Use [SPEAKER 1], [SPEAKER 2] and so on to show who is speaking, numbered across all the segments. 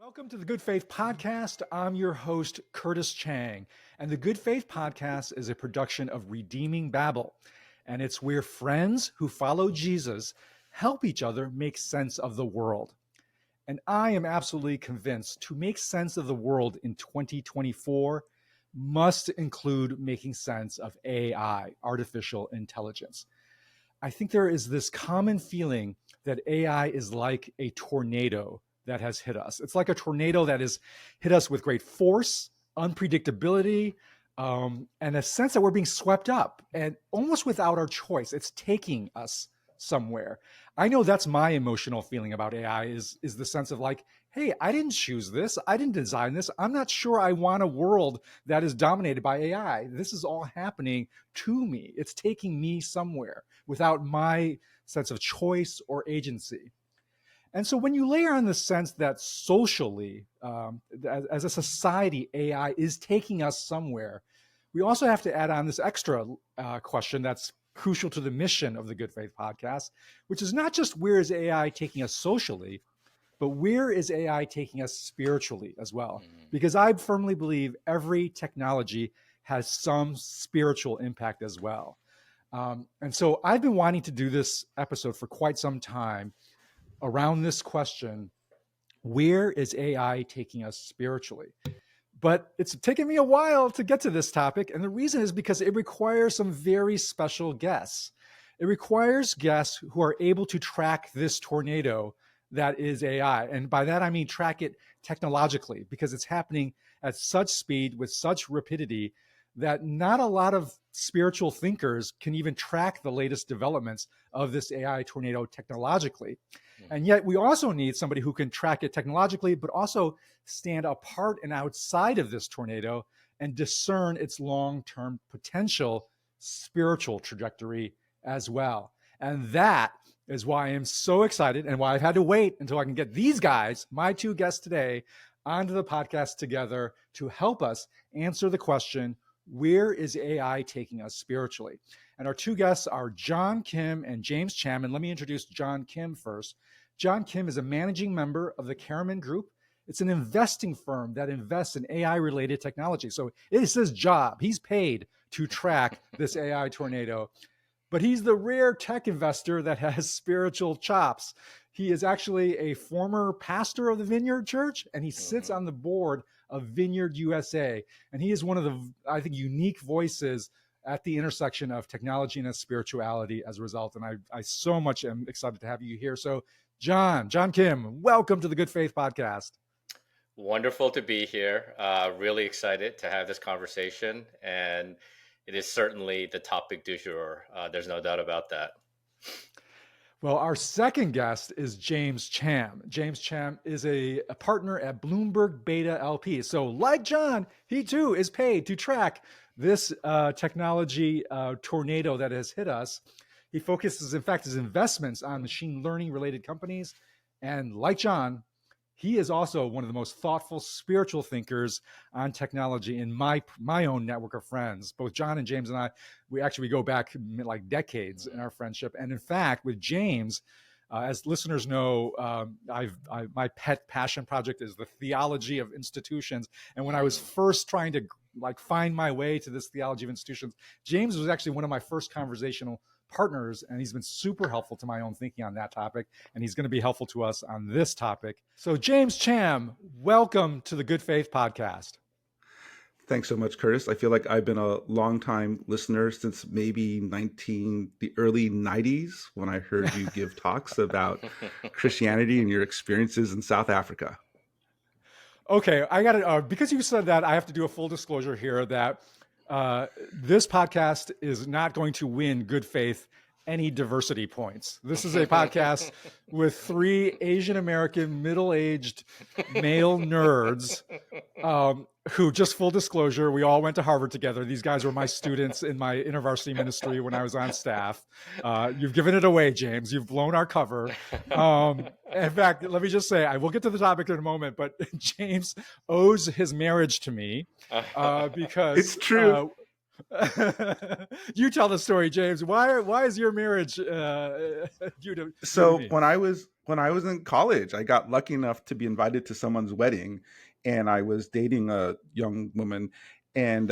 [SPEAKER 1] Welcome to the Good Faith Podcast. I'm your host, Curtis Chang. And the Good Faith Podcast is a production of Redeeming Babel. And it's where friends who follow Jesus help each other make sense of the world. And I am absolutely convinced to make sense of the world in 2024 must include making sense of AI, artificial intelligence. I think there is this common feeling that AI is like a tornado that has hit us. It's like a tornado that has hit us with great force, unpredictability, and a sense that we're being swept up and almost without our choice. It's taking us somewhere. I know that's my emotional feeling about AI is the sense of like, hey, I didn't choose this. I didn't design this. I'm not sure I want a world that is dominated by AI. This is all happening to me. It's taking me somewhere without my sense of choice or agency. And so when you layer on the sense that socially, as a society, AI is taking us somewhere, we also have to add on this extra question that's crucial to the mission of the Good Faith Podcast, which is not just where is AI taking us socially, but where is AI taking us spiritually as well? Because I firmly believe every technology has some spiritual impact as well. And so I've been wanting to do this episode for quite some time around this question, where is AI taking us spiritually? But it's taken me a while to get to this topic. And the reason is because it requires some very special guests. It requires guests who are able to track this tornado that is AI. And by that, I mean track it technologically, because it's happening at such speed with such rapidity that not a lot of spiritual thinkers can even track the latest developments of this AI tornado technologically. And yet we also need somebody who can track it technologically, but also stand apart and outside of this tornado and discern its long-term potential spiritual trajectory as well. And that is why I am so excited and why I've had to wait until I can get these guys, my two guests today, onto the podcast together to help us answer the question, where is AI taking us spiritually? And our two guests are John Kim and James Cham. And let me introduce John Kim first. John Kim is a managing member of the Karamaan Group. It's an investing firm that invests in AI-related technology. So it is his job. He's paid to track this AI tornado. But he's the rare tech investor that has spiritual chops. He is actually a former pastor of the Vineyard Church, and he sits on the board of Vineyard USA. And he is one of the, I think, unique voices at the intersection of technology and spirituality as a result. And I so much am excited to have you here. So John Kim, welcome to the Good Faith Podcast.
[SPEAKER 2] Wonderful to be here. Really excited to have this conversation. And it is certainly the topic du jour. There's no doubt about that.
[SPEAKER 1] Well, our second guest is James Cham. James Cham is a partner at Bloomberg Beta LP. So like John, he too is paid to track this technology tornado that has hit us. He focuses, in fact, his investments on machine learning related companies. And like John, he is also one of the most thoughtful spiritual thinkers on technology in my own network of friends. Both John and James and I, we go back like decades in our friendship. And in fact, with James, as listeners know, my pet passion project is the theology of institutions. And when I was first trying to find my way to this theology of institutions, James was actually one of my first conversational partners, and he's been super helpful to my own thinking on that topic, and he's going to be helpful to us on this topic. So James Cham, welcome to the Good Faith Podcast.
[SPEAKER 3] Thanks so much, Curtis. I feel like I've been a longtime listener since maybe the early 90s when I heard you give talks about Christianity and your experiences in South Africa.
[SPEAKER 1] Okay, I got to, because you said that, I have to do a full disclosure here that this podcast is not going to win Good Faith any diversity points. This is a podcast with three Asian American middle-aged male nerds who, just full disclosure, we all went to Harvard together. These guys were my students in my intervarsity ministry when I was on staff. You've given it away, James. You've blown our cover. In fact, let me just say, I will get to the topic in a moment, but James owes his marriage to me because
[SPEAKER 3] it's true.
[SPEAKER 1] You tell the story, James. Why is your marriage due to
[SPEAKER 3] So
[SPEAKER 1] me?
[SPEAKER 3] when I was in college, I got lucky enough to be invited to someone's wedding, and I was dating a young woman, and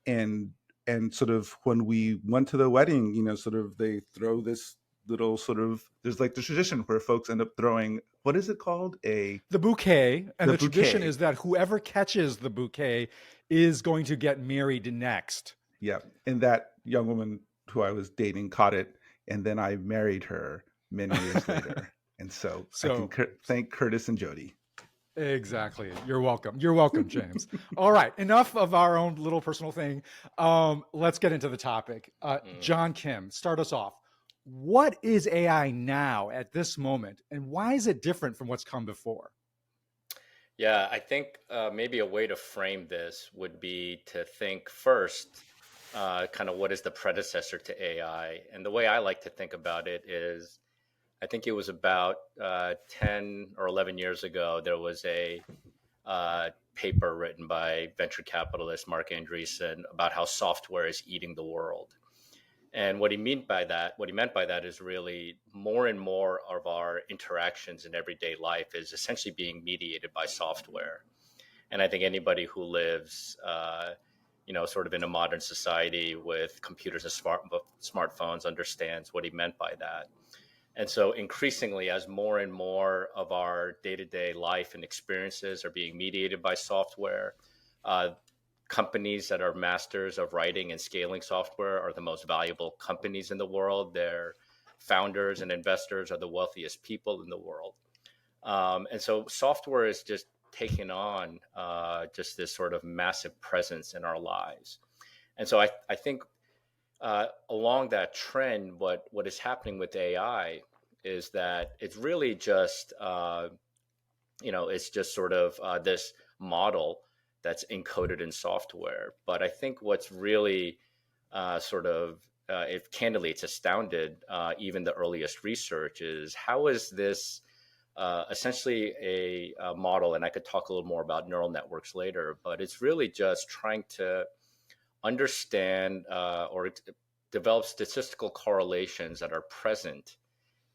[SPEAKER 3] and and sort of when we went to the wedding, sort of they throw this little sort of there's like the tradition where folks end up throwing, what is it called,
[SPEAKER 1] The bouquet, and
[SPEAKER 3] the
[SPEAKER 1] the tradition
[SPEAKER 3] bouquet.
[SPEAKER 1] is that whoever catches the bouquet is going to get married next.
[SPEAKER 3] Yeah, and that young woman who I was dating caught it, and then I married her many years later. And so I can
[SPEAKER 1] So
[SPEAKER 3] thank Curtis and Jody.
[SPEAKER 1] exactly. You're welcome. You're welcome, James. All right. Enough of our own little personal thing. Let's get into the topic.
[SPEAKER 2] Mm.
[SPEAKER 1] John Kim, start us off. What is AI now at this moment, and why is it different from what's come before?
[SPEAKER 2] Yeah, I think maybe a way to frame this would be to think first, kind of what is the predecessor to AI? And the way I like to think about it is I think it was about 10 or 11 years ago, there was a paper written by venture capitalist Mark Andreessen about how software is eating the world. And what he meant by that is really more and more of our interactions in everyday life is essentially being mediated by software. And I think anybody who lives, sort of in a modern society with computers and smartphones understands what he meant by that. And so increasingly, as more and more of our day-to-day life and experiences are being mediated by software, uh, companies that are masters of writing and scaling software are the most valuable companies in the world. Their founders and investors are the wealthiest people in the world. And so software is just taking on just this sort of massive presence in our lives. And so I think along that trend, what is happening with AI is that it's really just it's just sort of this model that's encoded in software. But I think what's really sort of if candidly it's astounded even the earliest research is how is this essentially a model, and I could talk a little more about neural networks later, but it's really just trying to understand or develop statistical correlations that are present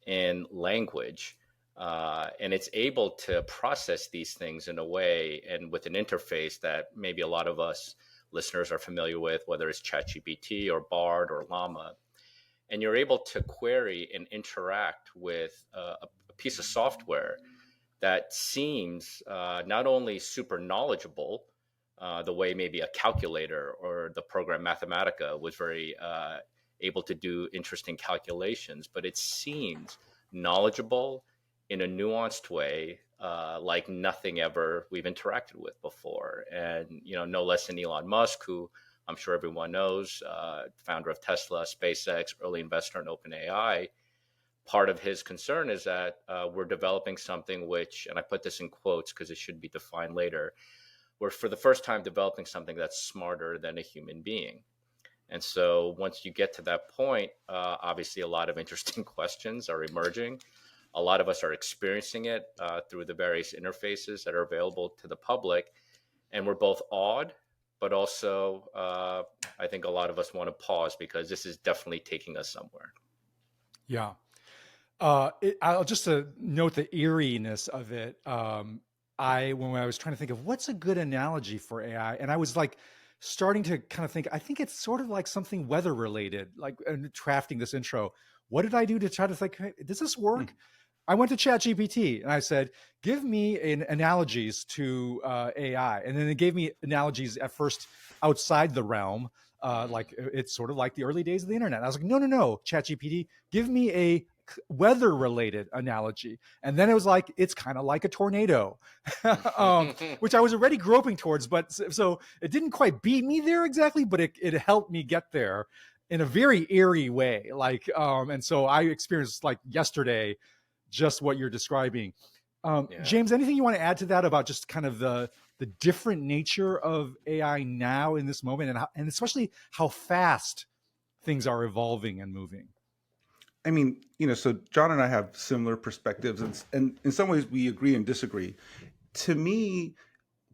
[SPEAKER 2] in language. And it's able to process these things in a way and with an interface that maybe a lot of us listeners are familiar with, whether it's ChatGPT or Bard or Llama. And you're able to query and interact with a piece of software that seems not only super knowledgeable, the way maybe a calculator or the program Mathematica was very able to do interesting calculations, but it seems knowledgeable in a nuanced way, like nothing ever we've interacted with before. And, no less than Elon Musk, who I'm sure everyone knows, founder of Tesla, SpaceX, early investor in OpenAI. Part of his concern is that we're developing something which, and I put this in quotes because it should be defined later, we're for the first time developing something that's smarter than a human being. And so once you get to that point, obviously a lot of interesting questions are emerging. A lot of us are experiencing it through the various interfaces that are available to the public. And we're both awed, but also I think a lot of us want to pause because this is definitely taking us somewhere.
[SPEAKER 1] Yeah. I'll just to note the eeriness of it. When I was trying to think of what's a good analogy for AI, and I was like starting to kind of think, I think it's sort of like something weather related, like crafting this intro. What did I do to try to think, hey, does this work? I went to ChatGPT and I said, give me analogies to AI. And then it gave me analogies at first outside the realm. Like it's sort of like the early days of the internet. I was like, no, ChatGPT, give me a weather related analogy. And then it was like, it's kind of like a tornado, which I was already groping towards. But so it didn't quite beat me there exactly, but it helped me get there in a very eerie way. And so I experienced like yesterday, just what you're describing.
[SPEAKER 2] Yeah.
[SPEAKER 1] James, anything you want to add to that about just kind of the different nature of AI now in this moment, and especially how fast things are evolving and moving?
[SPEAKER 3] I mean, so John and I have similar perspectives, and in some ways we agree and disagree. To me,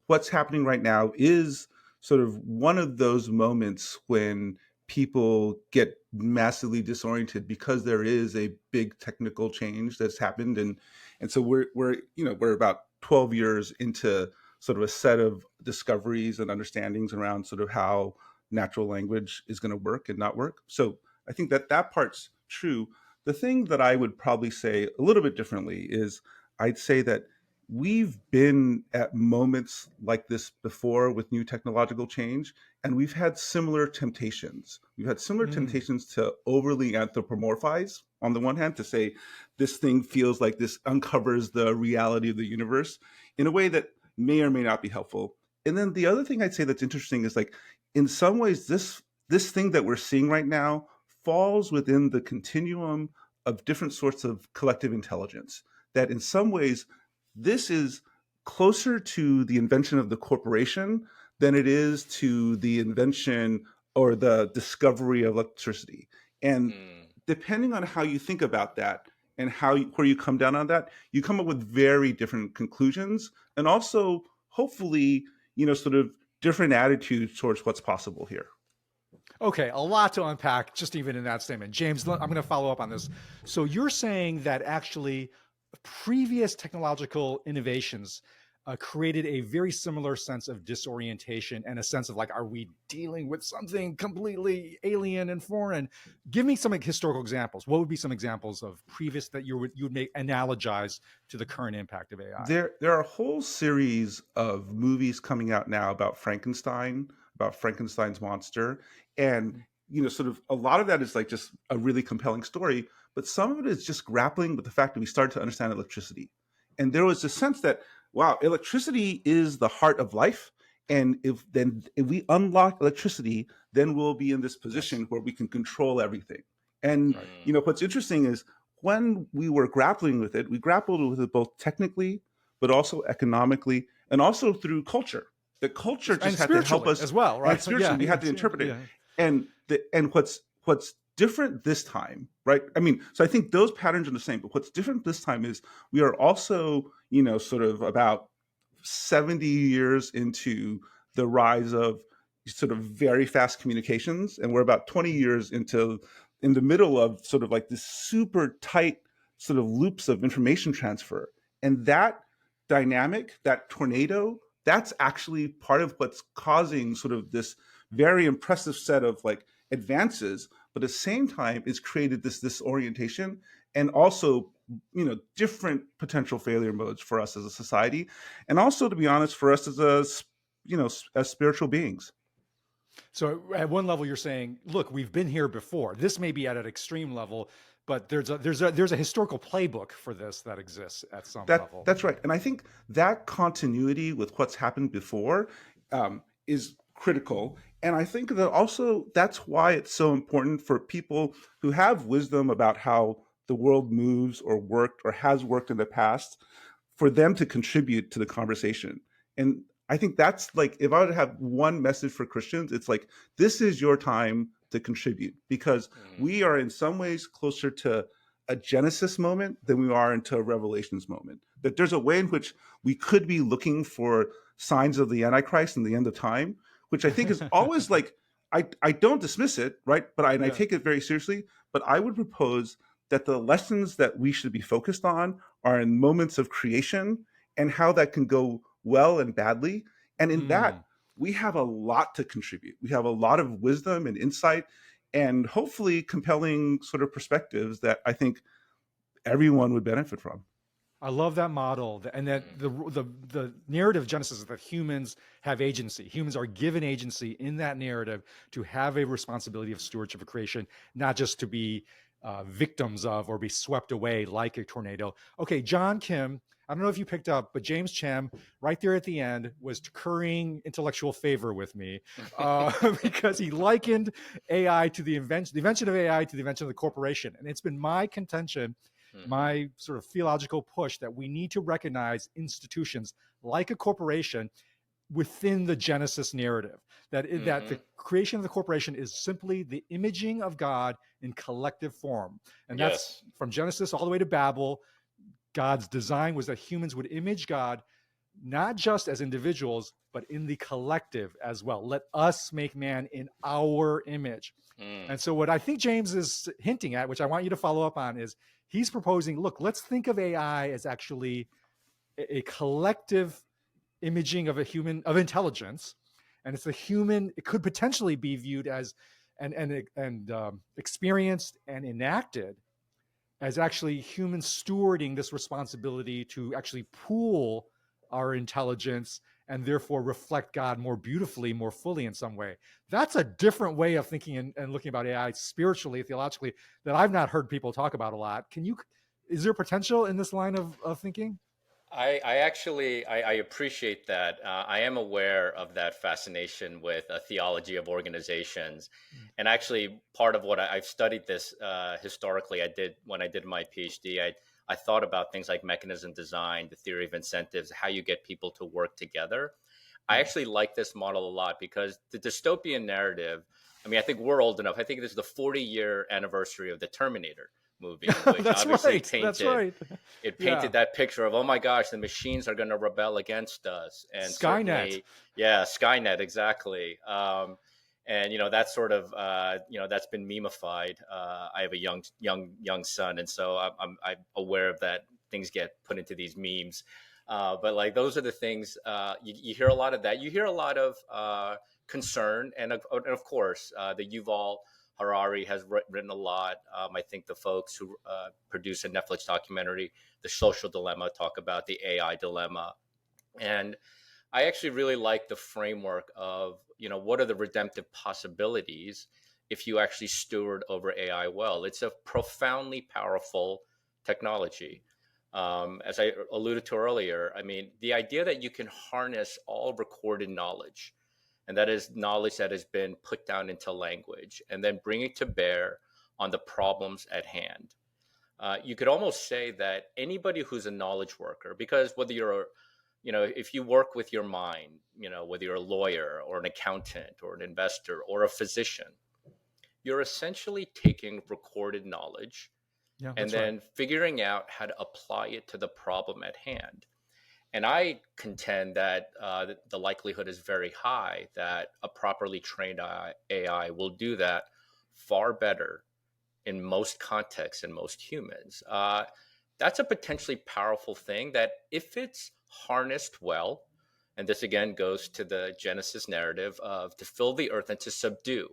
[SPEAKER 3] what's happening right now is sort of one of those moments when people get massively disoriented because there is a big technical change that's happened. And so we're about 12 years into sort of a set of discoveries and understandings around sort of how natural language is going to work and not work. So I think that that part's true. The thing that I would probably say a little bit differently is I'd say that we've been at moments like this before with new technological change, and we've had similar temptations. We've had similar
[SPEAKER 1] Mm.
[SPEAKER 3] temptations to overly anthropomorphize on the one hand, to say this thing feels like this uncovers the reality of the universe in a way that may or may not be helpful. And then the other thing I'd say that's interesting is like, in some ways, this thing that we're seeing right now falls within the continuum of different sorts of collective intelligence. That in some ways, this is closer to the invention of the corporation than it is to the invention or the discovery of electricity. And
[SPEAKER 2] Mm.
[SPEAKER 3] depending on how you think about that and where you come down on that, you come up with very different conclusions, and also hopefully, sort of different attitudes towards what's possible here.
[SPEAKER 1] Okay, a lot to unpack just even in that statement. James, I'm going to follow up on this. So you're saying that actually previous technological innovations created a very similar sense of disorientation and a sense of like, are we dealing with something completely alien and foreign? Give me some historical examples. What would be some examples of previous that you would make analogize to the current impact of AI?
[SPEAKER 3] There are a whole series of movies coming out now about Frankenstein's monster, and sort of a lot of that is like just a really compelling story, but some of it is just grappling with the fact that we started to understand electricity, and there was a sense that wow, electricity is the heart of life, and if we unlock electricity, then we'll be in this
[SPEAKER 1] Yes.
[SPEAKER 3] position where we can control everything. And
[SPEAKER 2] Right.
[SPEAKER 3] what's interesting is when we were grappling with it, we grappled with it both technically, but also economically, and also through culture. The culture just
[SPEAKER 1] And
[SPEAKER 3] had to help
[SPEAKER 1] spiritually
[SPEAKER 3] us,
[SPEAKER 1] as well,
[SPEAKER 3] and
[SPEAKER 1] right?
[SPEAKER 3] spiritually,
[SPEAKER 1] Yeah,
[SPEAKER 3] we
[SPEAKER 1] yeah,
[SPEAKER 3] had to interpret it.
[SPEAKER 1] yeah.
[SPEAKER 3] And what's different this time, right? I mean, so I think those patterns are the same, but what's different this time is we are also, sort of about 70 years into the rise of sort of very fast communications, and we're about 20 years into in the middle of sort of like this super tight sort of loops of information transfer. And that dynamic, that tornado, that's actually part of what's causing sort of this very impressive set of like advances, but at the same time it's created this disorientation, and also different potential failure modes for us as a society, and also, to be honest, for us as as spiritual beings.
[SPEAKER 1] So at one level, you're saying, look, we've been here before. This may be at an extreme level, but there's a historical playbook for this that exists at some level.
[SPEAKER 3] That's right, and I think that continuity with what's happened before is critical. And I think that also that's why it's so important for people who have wisdom about how the world moves or worked or has worked in the past, for them to contribute to the conversation. And I think that's like, if I were to have one message for Christians, it's like, this is your time to contribute, because
[SPEAKER 2] Mm.
[SPEAKER 3] we are in some ways closer to a Genesis moment than we are into a Revelations moment. That there's a way in which we could be looking for signs of the Antichrist and the end of time, which I think is always like, I don't dismiss it, right? But I
[SPEAKER 1] Yeah.
[SPEAKER 3] take it very seriously. But I would propose that the lessons that we should be focused on are in moments of creation and how that can go well and badly. And in that,
[SPEAKER 1] Mm.
[SPEAKER 3] we have a lot to contribute. We have a lot of wisdom and insight, and hopefully compelling sort of perspectives that I think everyone would benefit from.
[SPEAKER 1] I love that model, and that
[SPEAKER 2] Mm.
[SPEAKER 1] the narrative of Genesis is that humans have agency. Humans are given agency in that narrative to have a responsibility of stewardship of creation, not just to be victims of or be swept away like a tornado. Okay, John Kim, I don't know if you picked up, but James Cham, right there at the end, was currying intellectual favor with me because he likened AI to the invention of AI to the invention of the corporation, and it's been my contention,
[SPEAKER 2] Mhm.
[SPEAKER 1] my sort of theological push, that we need to recognize institutions like a corporation within the Genesis narrative. That the
[SPEAKER 2] Mhm.
[SPEAKER 1] creation of the corporation is simply the imaging of God in collective form, and that's
[SPEAKER 2] Yes.
[SPEAKER 1] from Genesis all the way to Babel. God's design was that humans would image God not just as individuals, but in the collective as well. Let us make man in our image.
[SPEAKER 2] Mm,
[SPEAKER 1] And so, what I think James is hinting at, which I want you to follow up on, is he's proposing, look, let's think of AI as actually a collective imaging of a human, of intelligence. And it's a human, it could potentially be viewed as and experienced and enacted as actually humans stewarding this responsibility to actually pool our intelligence and therefore reflect God more beautifully, more fully in some way. That's a different way of thinking and looking about AI spiritually, theologically, that I've not heard people talk about a lot. Is there potential in this line of thinking?
[SPEAKER 2] I actually I appreciate that. I am aware of that fascination with a theology of organizations, and actually part of what I've studied this historically. I did when I did my PhD. I thought about things like mechanism design, the theory of incentives, how you get people to work together. I
[SPEAKER 1] Yeah.
[SPEAKER 2] actually like this model a lot because the dystopian narrative. I mean, I think we're old enough. I think this is the 40-year anniversary of the Terminator movie, which
[SPEAKER 1] That's
[SPEAKER 2] obviously
[SPEAKER 1] right. That's
[SPEAKER 2] painted
[SPEAKER 1] right.
[SPEAKER 2] it
[SPEAKER 1] Yeah.
[SPEAKER 2] painted that picture of, oh my gosh, the machines are going to rebel against us. And
[SPEAKER 1] Skynet.
[SPEAKER 2] certainly, yeah, Skynet, exactly. And that's sort of that's been memeified. I have a young son, and so I'm aware of that. Things get put into these memes, but like those are the things you hear a lot of that. You hear a lot of concern, and of course the Yuval Harari has written a lot. I think the folks who produce a Netflix documentary, The Social Dilemma, talk about the AI dilemma. And I actually really like the framework of, what are the redemptive possibilities if you actually steward over AI well? It's a profoundly powerful technology. As I alluded to earlier, I mean, the idea that you can harness all recorded knowledge, and that is knowledge that has been put down into language, and then bring it to bear on the problems at hand. You could almost say that anybody who's a knowledge worker, because whether you're, if you work with your mind, whether you're a lawyer or an accountant or an investor or a physician, you're essentially taking recorded knowledge
[SPEAKER 1] Yeah,
[SPEAKER 2] and
[SPEAKER 1] that's right.
[SPEAKER 2] then figuring out how to apply it to the problem at hand. And I contend that the likelihood is very high that a properly trained AI will do that far better in most contexts and most humans. That's a potentially powerful thing that, if it's harnessed well, and this again goes to the Genesis narrative of to fill the earth and to subdue.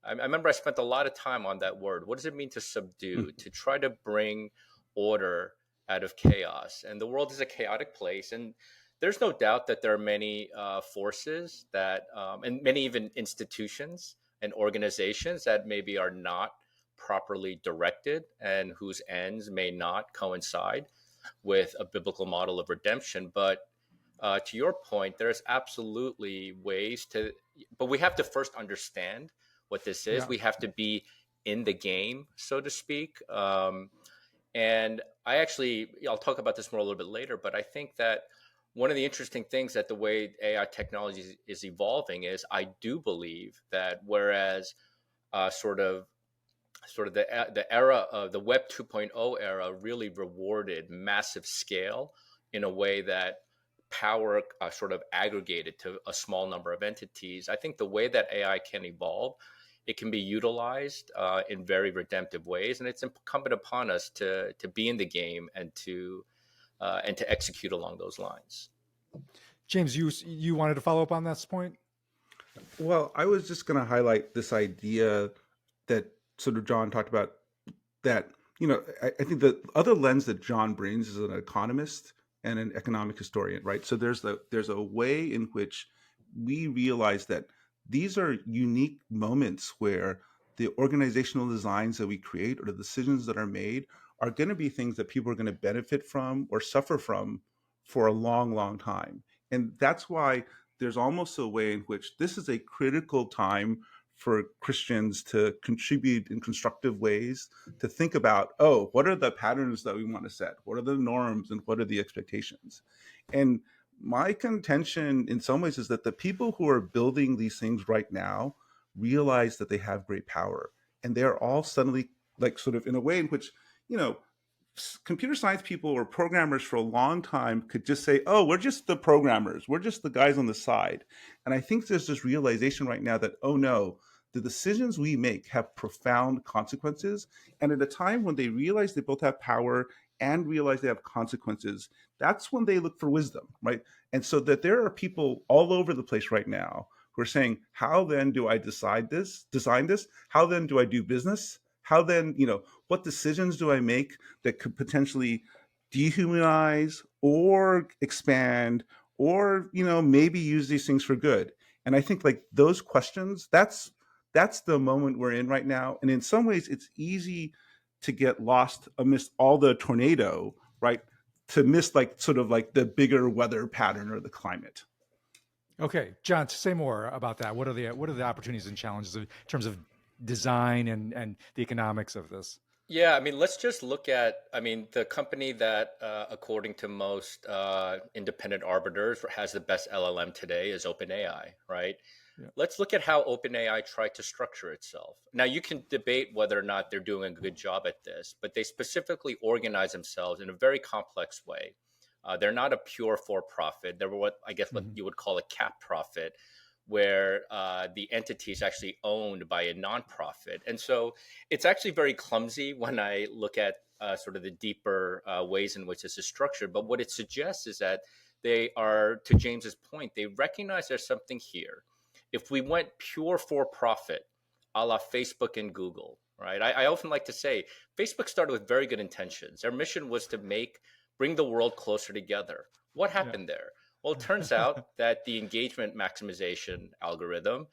[SPEAKER 2] I remember I spent a lot of time on that word. What does it mean to subdue? To try to bring order out of chaos. And the world is a chaotic place. And there's no doubt that there are many forces and many even institutions and organizations that maybe are not properly directed and whose ends may not coincide with a biblical model of redemption. But to your point, there's absolutely ways to, but we have to first understand what this is.
[SPEAKER 1] Yeah.
[SPEAKER 2] We have to be in the game, so to speak. And I'll talk about this more a little bit later, but I think that one of the interesting things that the way AI technology is evolving is I do believe that whereas sort of the era of the Web 2.0 era really rewarded massive scale in a way that power sort of aggregated to a small number of entities. I think the way that AI can evolve, it can be utilized in very redemptive ways, and it's incumbent upon us to be in the game and to execute along those lines.
[SPEAKER 1] James, you wanted to follow up on that point?
[SPEAKER 3] Well, I was just going to highlight this idea that sort of John talked about, that, I think the other lens that John brings is an economist and an economic historian, right? So there's a way in which we realize that these are unique moments where the organizational designs that we create or the decisions that are made are going to be things that people are going to benefit from or suffer from for a long, long time. And that's why there's almost a way in which this is a critical time for Christians to contribute in constructive ways, to think about, oh, what are the patterns that we want to set? What are the norms and what are the expectations? And my contention in some ways is that the people who are building these things right now realize that they have great power. And they're all suddenly, like, sort of in a way in which, you know, computer science people or programmers for a long time could just say, oh, we're just the programmers, we're just the guys on the side. And I think there's this realization right now that, oh no, the decisions we make have profound consequences. And at a time when they realize they both have power and realize they have consequences, that's when they look for wisdom, right? And so that there are people all over the place right now who are saying, how then do I design this? How then do I do business? How then, what decisions do I make that could potentially dehumanize or expand or, maybe use these things for good? And I think like those questions, that's the moment we're in right now. And in some ways it's easy to get lost amidst all the tornado, right? To miss like sort of like the bigger weather pattern or the climate.
[SPEAKER 1] Okay, John, say more about that. What are the opportunities and challenges in terms of design and the economics of this?
[SPEAKER 2] Yeah, I mean, let's just look at, I mean, the company that, according to most independent arbiters, has the best LLM today is OpenAI, right?
[SPEAKER 1] Yeah.
[SPEAKER 2] Let's look at how OpenAI tried to structure itself. Now, you can debate whether or not they're doing a good job at this, but they specifically organize themselves in a very complex way. They're not a pure for-profit. They're what you would call a cap profit, where the entity is actually owned by a nonprofit. And so it's actually very clumsy when I look at sort of the deeper ways in which this is structured. But what it suggests is that they are, to James's point, they recognize there's something here. If we went pure for profit, a la Facebook and Google, right? I often like to say Facebook started with very good intentions. Their mission was to bring the world closer together. What happened there? Well, it turns out that the engagement maximization algorithm,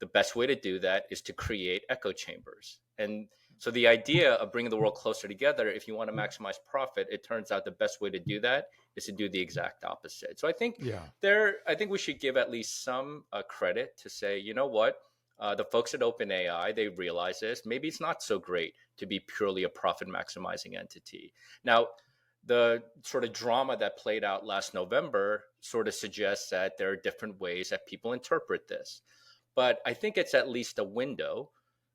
[SPEAKER 2] the best way to do that is to create echo chambers. And so the idea of bringing the world closer together, if you want to maximize profit, it turns out the best way to do that is to do the exact opposite. So I think I think we should give at least some credit to say, you know what, the folks at OpenAI, they realize this. Maybe it's not so great to be purely a profit maximizing entity. Now, the sort of drama that played out last November sort of suggests that there are different ways that people interpret this. But I think it's at least a window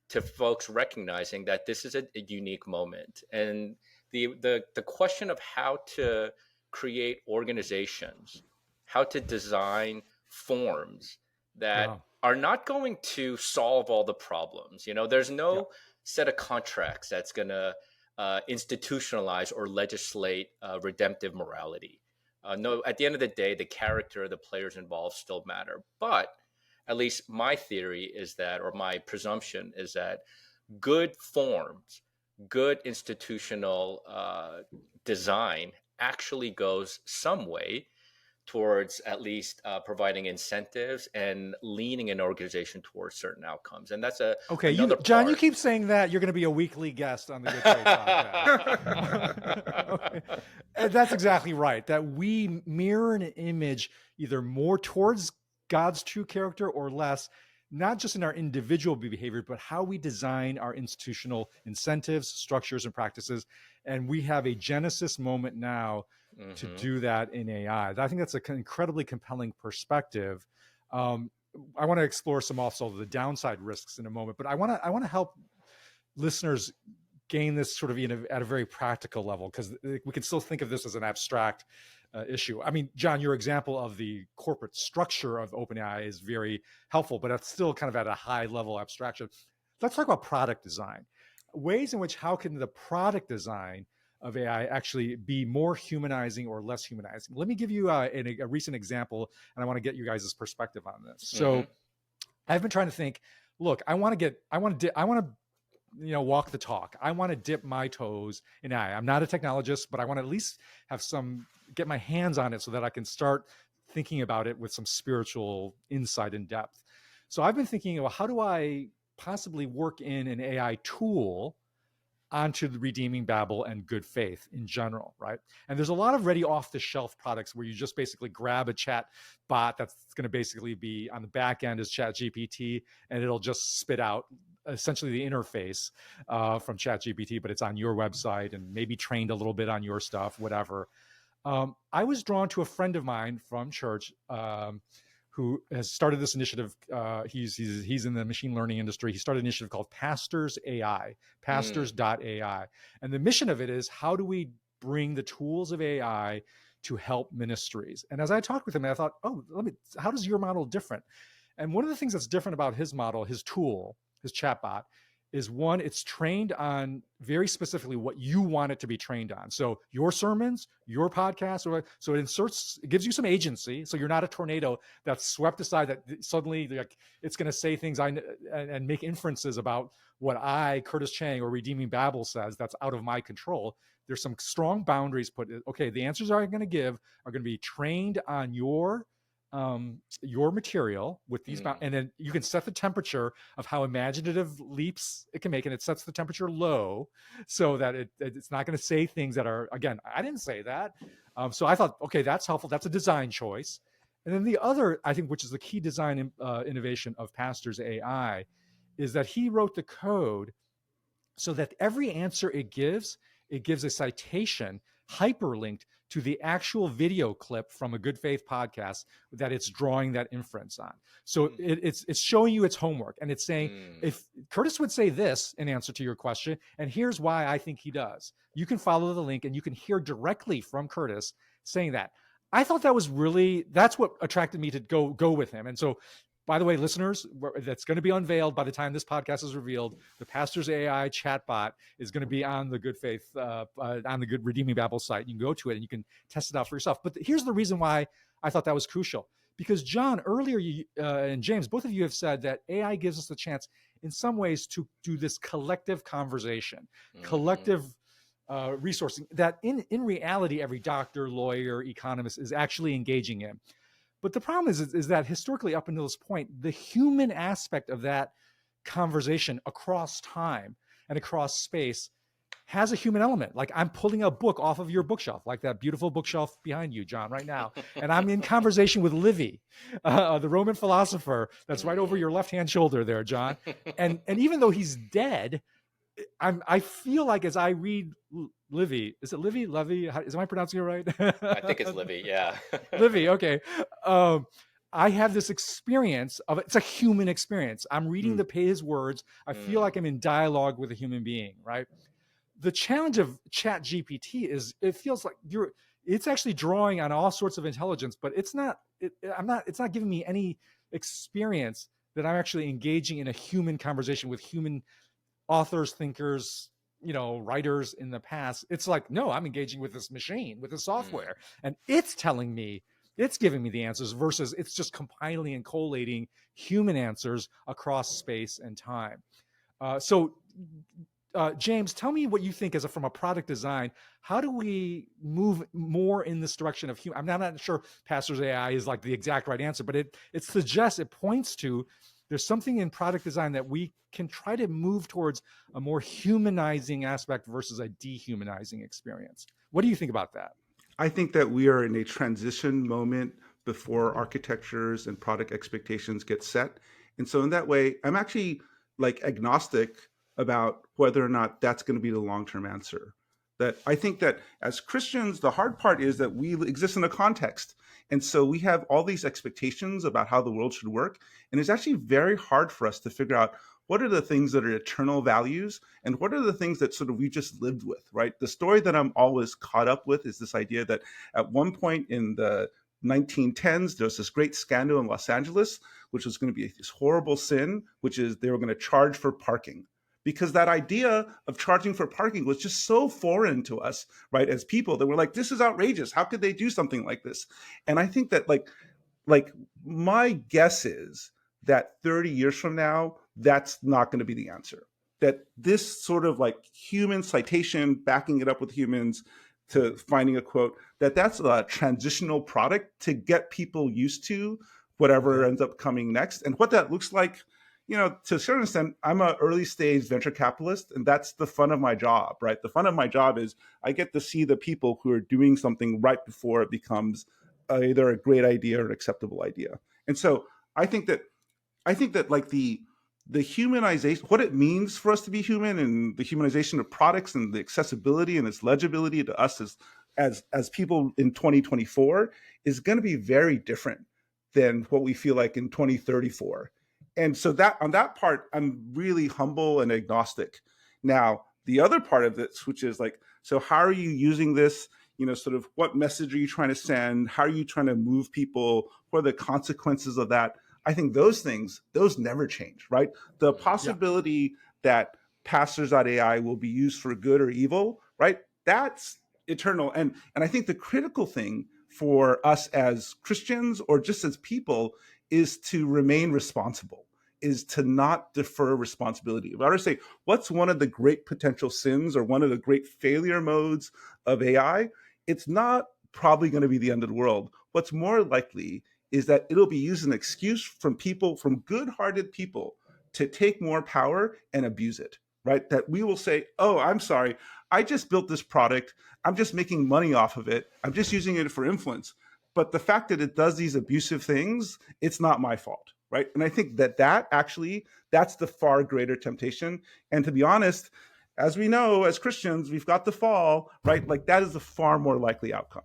[SPEAKER 2] to folks recognizing that this is a unique moment. And the question of how to create organizations, how to design forms that are not going to solve all the problems. There's no set of contracts that's going to institutionalize or legislate redemptive morality. No, at the end of the day, the character of the players involved still matter. But at least my theory is that, or my presumption is that, good forms, good institutional design actually goes some way towards at least providing incentives and leaning an organization towards certain outcomes. And that's
[SPEAKER 1] John, you keep saying that you're going to be a weekly guest on the Good Faith podcast. Okay. And that's exactly right, that we mirror an image either more towards God's true character or less, not just in our individual behavior, but how we design our institutional incentives, structures, and practices. And we have a Genesis moment now to do that in AI. I think that's an incredibly compelling perspective. I want to explore some also the downside risks in a moment, but I want to help listeners gain this sort of at a very practical level, because we can still think of this as an abstract issue. I mean, John, your example of the corporate structure of OpenAI is very helpful, but it's still kind of at a high level abstraction. Let's talk about product design. Ways in which how can the product design of AI actually be more humanizing or less humanizing? Let me give you a recent example, and I want to get you guys' perspective on this. So I've been trying to think, look, I want to walk the talk. I want to dip my toes in AI. I'm not a technologist, but I want to at least get my hands on it so that I can start thinking about it with some spiritual insight and depth. So I've been thinking, well, how do I possibly work in an AI tool onto the Redeeming Babel and Good Faith in general, right? And there's a lot of ready off-the-shelf products where you just basically grab a chat bot that's going to basically be on the back end as ChatGPT, and it'll just spit out essentially the interface from ChatGPT, but it's on your website and maybe trained a little bit on your stuff, whatever. I was drawn to a friend of mine from church who has started this initiative. He's in the machine learning industry. He started an initiative called Pastors AI, pastors.ai. And the mission of it is, how do we bring the tools of AI to help ministries? And as I talked with him, I thought, how does your model different? And one of the things that's different about his model, his tool, his chatbot, is one, it's trained on very specifically what you want it to be trained on. So your sermons, your podcast, so it gives you some agency. So you're not a tornado that's swept aside, that suddenly it's going to say things and make inferences about what I, Curtis Chang, or Redeeming Babel says that's out of my control. There's some strong boundaries put. Okay, the answers I'm going to give are going to be trained on your material with these, and then you can set the temperature of how imaginative leaps it can make, and it sets the temperature low so that it's not going to say things that are, again, I didn't say that. So I thought, okay, that's helpful. That's a design choice. And then the other, I think, which is the key design innovation of Pastors AI, is that he wrote the code so that every answer it gives a citation hyperlinked to the actual video clip from a Good Faith podcast that it's drawing that inference on. So it's showing you its homework, and it's saying, if Curtis would say this in answer to your question, and here's why I think he does, you can follow the link and you can hear directly from Curtis saying that. I thought that's what attracted me to go with him. And so, by the way, listeners, that's going to be unveiled by the time this podcast is revealed. The Pastors AI chatbot is going to be on the Good Faith, on the Good Redeeming Babel site. You can go to it and you can test it out for yourself. But here's the reason why I thought that was crucial. Because John, earlier, and James, both of you have said that AI gives us the chance in some ways to do this collective conversation, collective resourcing that in reality, every doctor, lawyer, economist is actually engaging in. But the problem is that historically, up until this point, the human aspect of that conversation across time and across space has a human element. Like, I'm pulling a book off of your bookshelf, like that beautiful bookshelf behind you, John, right now. And I'm in conversation with Livy, the Roman philosopher that's right over your left-hand shoulder there, John. And even though he's dead, I feel like as I read Livy, is it Livy? Levy? Am I pronouncing it right?
[SPEAKER 2] I think it's Livy. Yeah.
[SPEAKER 1] Livy. Okay. I have this experience of, it's a human experience. I'm reading his words. I feel like I'm in dialogue with a human being, right? The challenge of Chat GPT is it feels like it's actually drawing on all sorts of intelligence, but it's not giving me any experience that I'm actually engaging in a human conversation with human authors, thinkers, writers in the past. It's like, no, I'm engaging with this machine, with the software, and it's telling me, it's giving me the answers, versus it's just compiling and collating human answers across space and time. So James, tell me what you think from a product design. How do we move more in this direction of human? I'm not sure Pastors AI is like the exact right answer, but it suggests, it points to, there's something in product design that we can try to move towards a more humanizing aspect versus a dehumanizing experience. What do you think about that?
[SPEAKER 3] I think that we are in a transition moment before architectures and product expectations get set. And so in that way, I'm actually agnostic about whether or not that's going to be the long-term answer. That I think that as Christians, the hard part is that we exist in a context. And so we have all these expectations about how the world should work. And it's actually very hard for us to figure out what are the things that are eternal values and what are the things that sort of we just lived with, right? The story that I'm always caught up with is this idea that at one point in the 1910s, there was this great scandal in Los Angeles, which was going to be this horrible sin, which is they were going to charge for parking. Because that idea of charging for parking was just so foreign to us, right? As people, that were like, this is outrageous. How could they do something like this? And I think that my guess is that 30 years from now, that's not going to be the answer. That this sort of human citation, backing it up with humans to finding a quote, that's a transitional product to get people used to whatever ends up coming next. And what that looks like, to a certain extent, I'm an early stage venture capitalist, and that's the fun of my job, right? The fun of my job is I get to see the people who are doing something right before it becomes either a great idea or an acceptable idea. And so I think that the humanization, what it means for us to be human, and the humanization of products and the accessibility and its legibility to us as people in 2024 is going to be very different than what we feel like in 2034. And so that on that part, I'm really humble and agnostic. Now, the other part of this, which is like, so how are you using this? Sort of what message are you trying to send? How are you trying to move people? What are the consequences of that? I think those things, those never change, right? The
[SPEAKER 1] Yeah.
[SPEAKER 3] possibility that pastors.ai will be used for good or evil, right? That's eternal. And I think the critical thing for us as Christians or just as people is to remain responsible, is to not defer responsibility. If I were to say, what's one of the great potential sins or one of the great failure modes of AI? It's not probably going to be the end of the world. What's more likely is that it'll be used as an excuse from people, from good-hearted people, to take more power and abuse it, right? That we will say, oh, I'm sorry, I just built this product. I'm just making money off of it. I'm just using it for influence. But the fact that it does these abusive things, it's not my fault, right? And I think that actually, that's the far greater temptation. And to be honest, as we know, as Christians, we've got the fall, right? Like that is the far more likely outcome.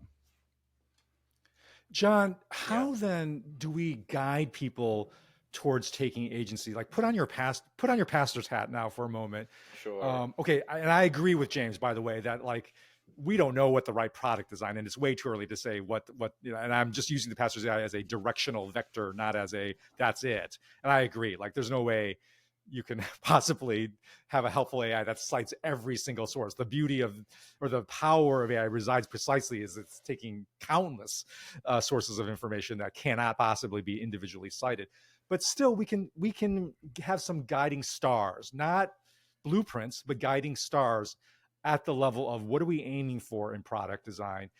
[SPEAKER 1] John,
[SPEAKER 2] Yeah,
[SPEAKER 1] how then do we guide people towards taking agency? Like put on your pastor's hat now for a moment.
[SPEAKER 2] sure.
[SPEAKER 1] Okay, and I agree with James, by the way, that like we don't know what the right product design, and it's way too early to say what and I'm just using the pastor's eye as a directional vector, not as a that's it. And I agree. Like there's no way you can possibly have a helpful AI that cites every single source. The beauty of, or the power of AI resides precisely is it's taking countless sources of information that cannot possibly be individually cited. But still, we can have some guiding stars, not blueprints, but guiding stars at the level of what are we aiming for in product design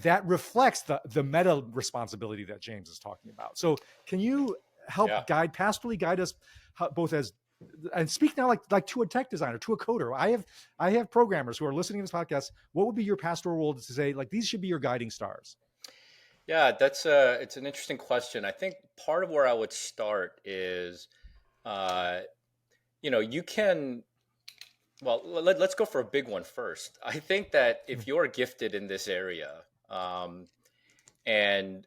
[SPEAKER 1] that reflects the meta responsibility that James is talking about. So can you
[SPEAKER 2] Yeah.
[SPEAKER 1] help pastorally guide us both as, and speak now like to a tech designer, to a coder. I have programmers who are listening to this podcast. What would be your pastoral role to say like these should be your guiding stars?
[SPEAKER 2] Yeah, it's an interesting question. I think part of where I would start is, uh, you can, well, let's go for a big one first. I think that if you're gifted in this area, um, and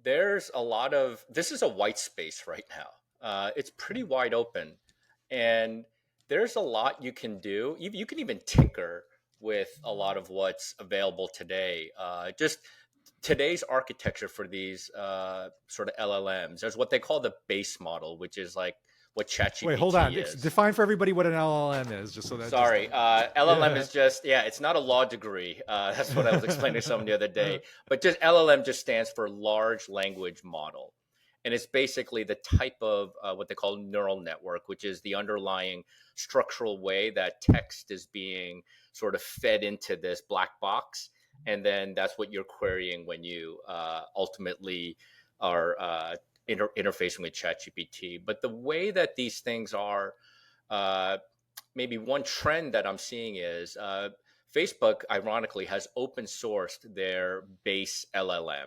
[SPEAKER 2] there's a lot of, this is a white space right now. It's pretty wide open, and there's a lot you can do. You can even tinker with a lot of what's available today. Just today's architecture for these sort of LLMs. There's what they call the base model, which is like what
[SPEAKER 1] Wait, hold on.
[SPEAKER 2] ChatGPT is.
[SPEAKER 1] Define for everybody what an LLM is, just so that just
[SPEAKER 2] Sorry, LLM
[SPEAKER 1] yeah.
[SPEAKER 2] is just, yeah, it's not a law degree. That's what I was explaining to someone the other day. But just LLM just stands for large language model. And it's basically the type of what they call neural network, which is the underlying structural way that text is being sort of fed into this black box. And then that's what you're querying when you ultimately are interfacing with ChatGPT. But the way that these things are, uh, maybe one trend that I'm seeing is Facebook, ironically, has open sourced their base LLM.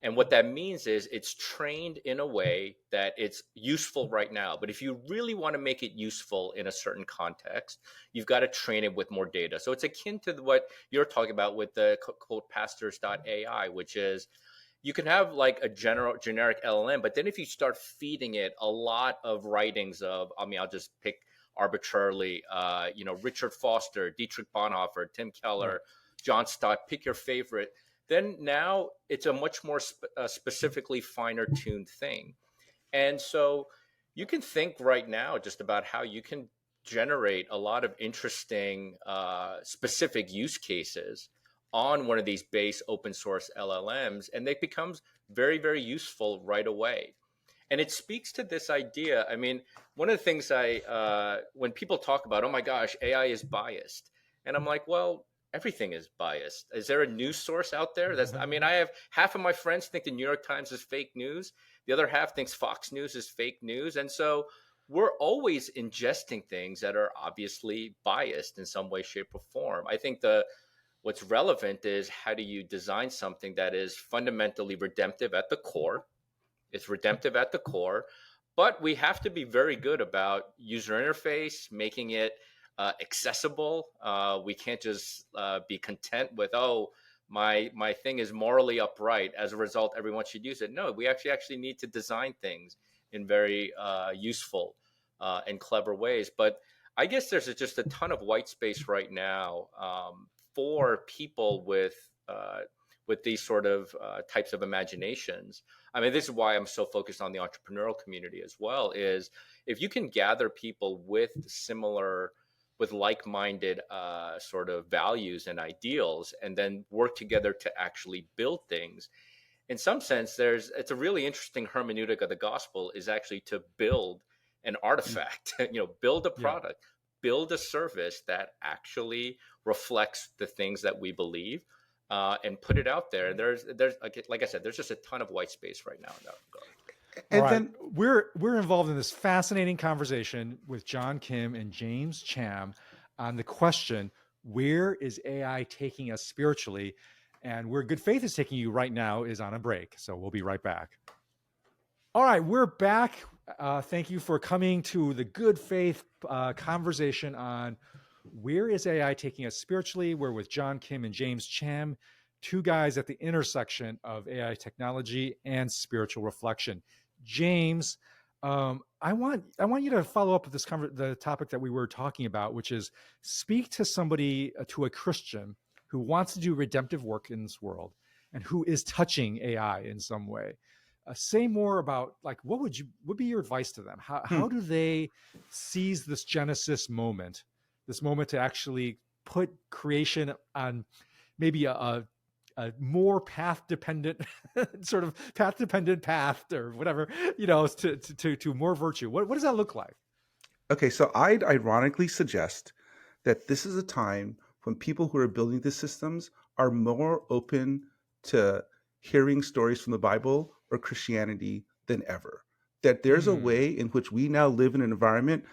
[SPEAKER 2] And what that means is it's trained in a way that it's useful right now. But if you really want to make it useful in a certain context, you've got to train it with more data. So it's akin to what you're talking about with the quote pastors.ai, which is you can have like a generic LLM, but then if you start feeding it a lot of writings of, I mean, I'll just pick arbitrarily, Richard Foster, Dietrich Bonhoeffer, Tim Keller,
[SPEAKER 1] Right.
[SPEAKER 2] John Stott, pick your favorite. Then now it's a much more specifically finer tuned thing. And so you can think right now just about how you can generate a lot of interesting specific use cases on one of these base open source LLMs, and it becomes very, very useful right away. And it speaks to this idea. I mean, one of the things when people talk about, oh my gosh, AI is biased, and I'm like, well, everything is biased. Is there a news source out there that's? I mean, I have half of my friends think the New York Times is fake news. The other half thinks Fox News is fake news, and so we're always ingesting things that are obviously biased in some way, shape, or form. I think what's relevant is how do you design something that is fundamentally redemptive at the core. It's redemptive at the core, but we have to be very good about user interface, making it accessible. We can't just be content with, oh, my thing is morally upright. As a result, everyone should use it. No, we actually need to design things in very useful and clever ways. But I guess there's just a ton of white space right now for people with these sort of types of imaginations. I mean, this is why I'm so focused on the entrepreneurial community as well. Is if you can gather people with like-minded sort of values and ideals, and then work together to actually build things. In some sense, it's a really interesting hermeneutic of the gospel is actually to build an artifact, build a
[SPEAKER 1] Yeah.
[SPEAKER 2] product, build a service that actually reflects the things that we believe, and put it out there. And there's like I said, there's just a ton of white space right now in that regard.
[SPEAKER 1] All
[SPEAKER 3] And
[SPEAKER 1] right,
[SPEAKER 3] then,
[SPEAKER 1] we're involved in this fascinating conversation with John Kim and James Cham on the question, where is AI taking us spiritually? And where Good Faith is taking you right now is on a break. So we'll be right back. All right, we're back. Thank you for coming to the Good Faith conversation on where is AI taking us spiritually. We're with John Kim and James Cham, two guys at the intersection of AI technology and spiritual reflection. James, I want you to follow up with the topic that we were talking about, which is speak to somebody, to a Christian who wants to do redemptive work in this world and who is touching AI in some way. Say more about, like, what would be your advice to them? How do they seize this Genesis moment, this moment to actually put creation on maybe a more path dependent sort of path or whatever, to more virtue? What does that look like?
[SPEAKER 3] okay, so I'd ironically suggest that this is a time when people who are building these systems are more open to hearing stories from the Bible or Christianity than ever. That there's a
[SPEAKER 1] Hmm.
[SPEAKER 3] way in which we now live in an environment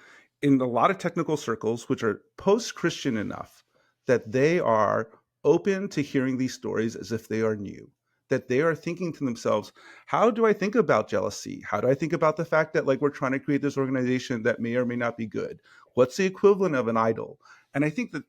[SPEAKER 3] in a lot of technical circles which are post-Christian enough that they are open to hearing these stories as if they are new. That they are thinking to themselves, how do I think about jealousy? How do I think about the fact that, like, we're trying to create this organization that may or may not be good? What's the equivalent of an idol? And I think that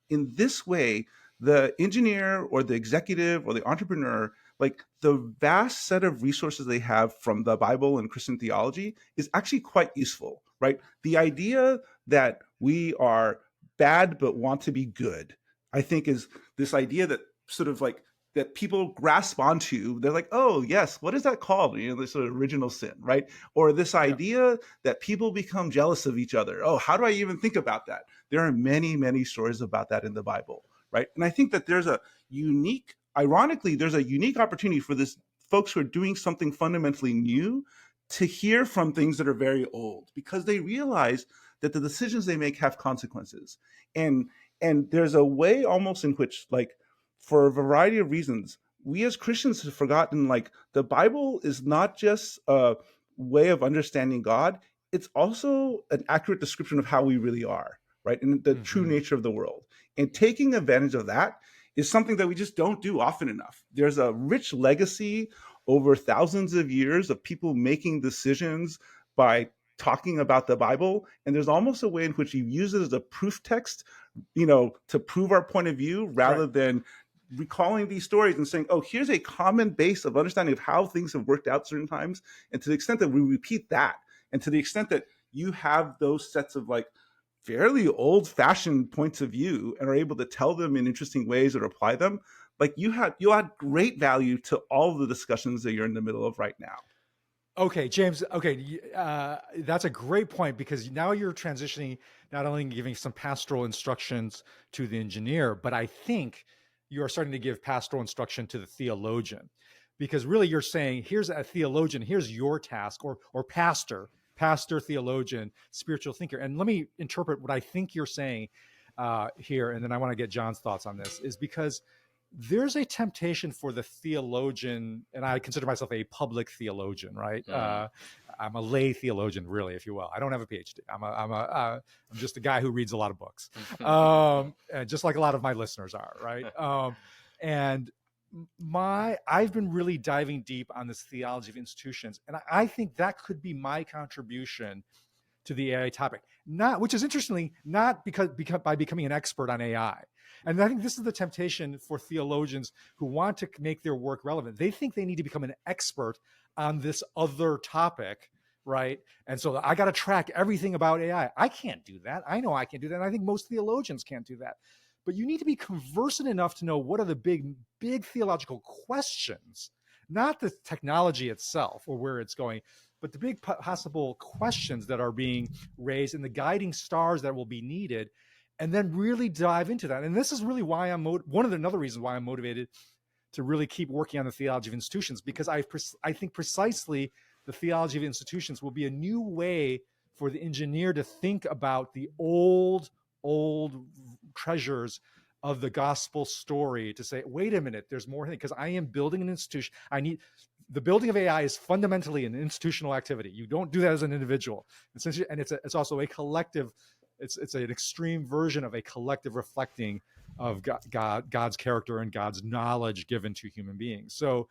[SPEAKER 3] in this way, the engineer or the executive or the entrepreneur, like, the vast set of resources they have from the Bible and Christian theology is actually quite useful, right? The idea that we are bad but want to be good, I think, is this idea that sort of like that people grasp onto. They're like, oh yes, what is that called? This sort of original sin, right? Or this
[SPEAKER 1] Yeah.
[SPEAKER 3] idea that people become jealous of each other. Oh, how do I even think about that? There are many, many stories about that in the Bible, right? And I think that ironically, there's a unique opportunity for this folks who are doing something fundamentally new to hear from things that are very old, because they realize that the decisions they make have consequences. And and there's a way almost in which, like, for a variety of reasons, we as Christians have forgotten, like, the Bible is not just a way of understanding God, it's also an accurate description of how we really are, right? And the true
[SPEAKER 1] Hmm.
[SPEAKER 3] nature of the world. And taking advantage of that is something that we just don't do often enough. There's a rich legacy over thousands of years of people making decisions by talking about the Bible. And there's almost a way in which you use it as a proof text, to prove our point of view,
[SPEAKER 1] Right.
[SPEAKER 3] rather than recalling these stories and saying, oh, here's a common base of understanding of how things have worked out certain times. And to the extent that we repeat that, and to the extent that you have those sets of, like, fairly old fashioned points of view and are able to tell them in interesting ways or apply them, like, you'll add great value to all of the discussions that you're in the middle of right now.
[SPEAKER 1] Okay, James. Okay, that's a great point, because now you're transitioning, not only giving some pastoral instructions to the engineer, but I think you are starting to give pastoral instruction to the theologian, because really you're saying, here's a theologian, here's your task, or pastor, theologian, spiritual thinker. And let me interpret what I think you're saying here, and then I want to get John's thoughts on this. Is because there's a temptation for the theologian, and I consider myself a public theologian, right?
[SPEAKER 2] Mm.
[SPEAKER 1] I'm a lay theologian, really, if you will. I don't have a PhD. I'm just a guy who reads a lot of books, and just like a lot of my listeners are, right? And I've been really diving deep on this theology of institutions, and I think that could be my contribution to the AI topic. Not, which is interestingly, not by becoming an expert on AI. And I think this is the temptation for theologians who want to make their work relevant. They think they need to become an expert on this other topic, right? And so I got to track everything about AI. I can't do that. I know I can't do that. And I think most theologians can't do that. But you need to be conversant enough to know what are the big theological questions, not the technology itself or where it's going, but the big possible questions that are being raised and the guiding stars that will be needed, and then really dive into that. And this is really why another reason why I'm motivated to really keep working on the theology of institutions, because I think precisely the theology of institutions will be a new way for the engineer to think about the old treasures of the gospel story, to say, wait a minute, there's more, because I am building an institution. The building of AI is fundamentally an institutional activity. You don't do that as an individual. And it's also a collective, it's an extreme version of a collective reflecting of God's character and God's knowledge given to human beings. So,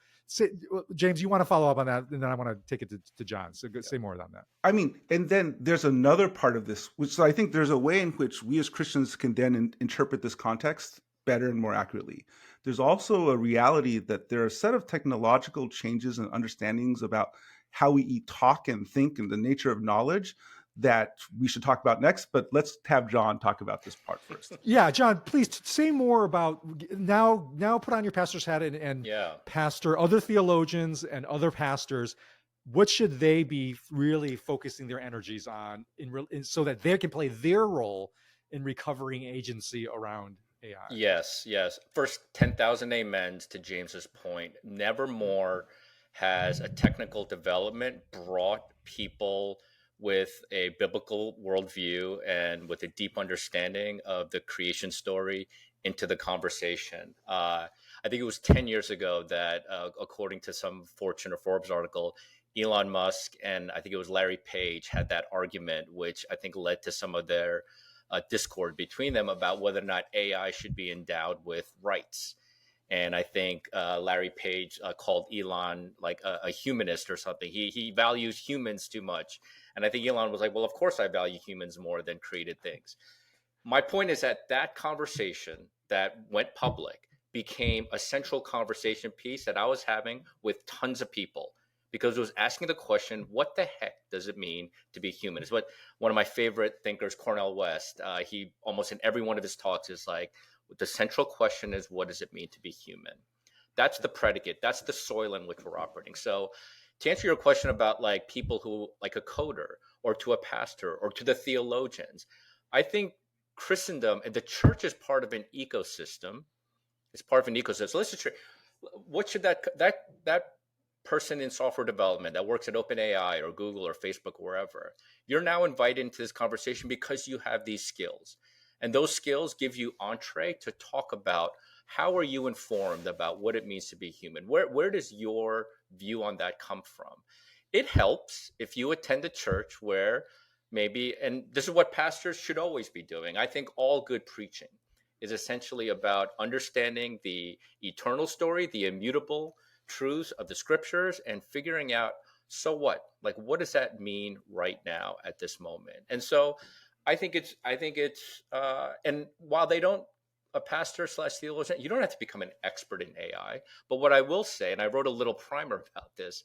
[SPEAKER 1] James, you want to follow up on that, and then I want to take it to John. So say more on that.
[SPEAKER 3] I mean, and then there's another part of this, which, so I think there's a way in which we as Christians can then interpret this context better and more accurately. There's also a reality that there are a set of technological changes and understandings about how we talk and think and the nature of knowledge that we should talk about next, but let's have John talk about this part first.
[SPEAKER 1] Yeah, John, please say more about now put on your pastor's hat and pastor other theologians and other pastors. What should they be really focusing their energies on so that they can play their role in recovering agency around AI?
[SPEAKER 2] Yes. First, 10,000 amens to James's point. Never more has a technical development brought people with a biblical worldview and with a deep understanding of the creation story into the conversation. I think it was 10 years ago that, according to some Fortune or Forbes article, Elon Musk and I think it was Larry Page had that argument, which I think led to some of their discord between them about whether or not AI should be endowed with rights. And I think Larry Page called Elon like a humanist or something. He values humans too much. And I think Elon was like, well, of course I value humans more than created things. My point is that conversation that went public became a central conversation piece that I was having with tons of people, because it was asking the question, what the heck does it mean to be human? It's what one of my favorite thinkers, Cornel West, he almost in every one of his talks is like, the central question is, what does it mean to be human? That's the predicate. That's the soil in which we're operating. So to answer your question about like people who like a coder or to a pastor or to the theologians, I think Christendom and the church is part of an ecosystem. It's part of an ecosystem. So let's just, what should that person in software development that works at OpenAI or Google or Facebook or wherever, you're now invited into this conversation because you have these skills. And those skills give you entree to talk about how are you informed about what it means to be human? Where does your view on that come from? It helps if you attend a church where maybe, and this is what pastors should always be doing. I think all good preaching is essentially about understanding the eternal story, the immutable truths of the scriptures, and figuring out, so what? Like, what does that mean right now at this moment? And so I think it's, and while they don't, a pastor / theologian, you don't have to become an expert in AI. But what I will say, and I wrote a little primer about this,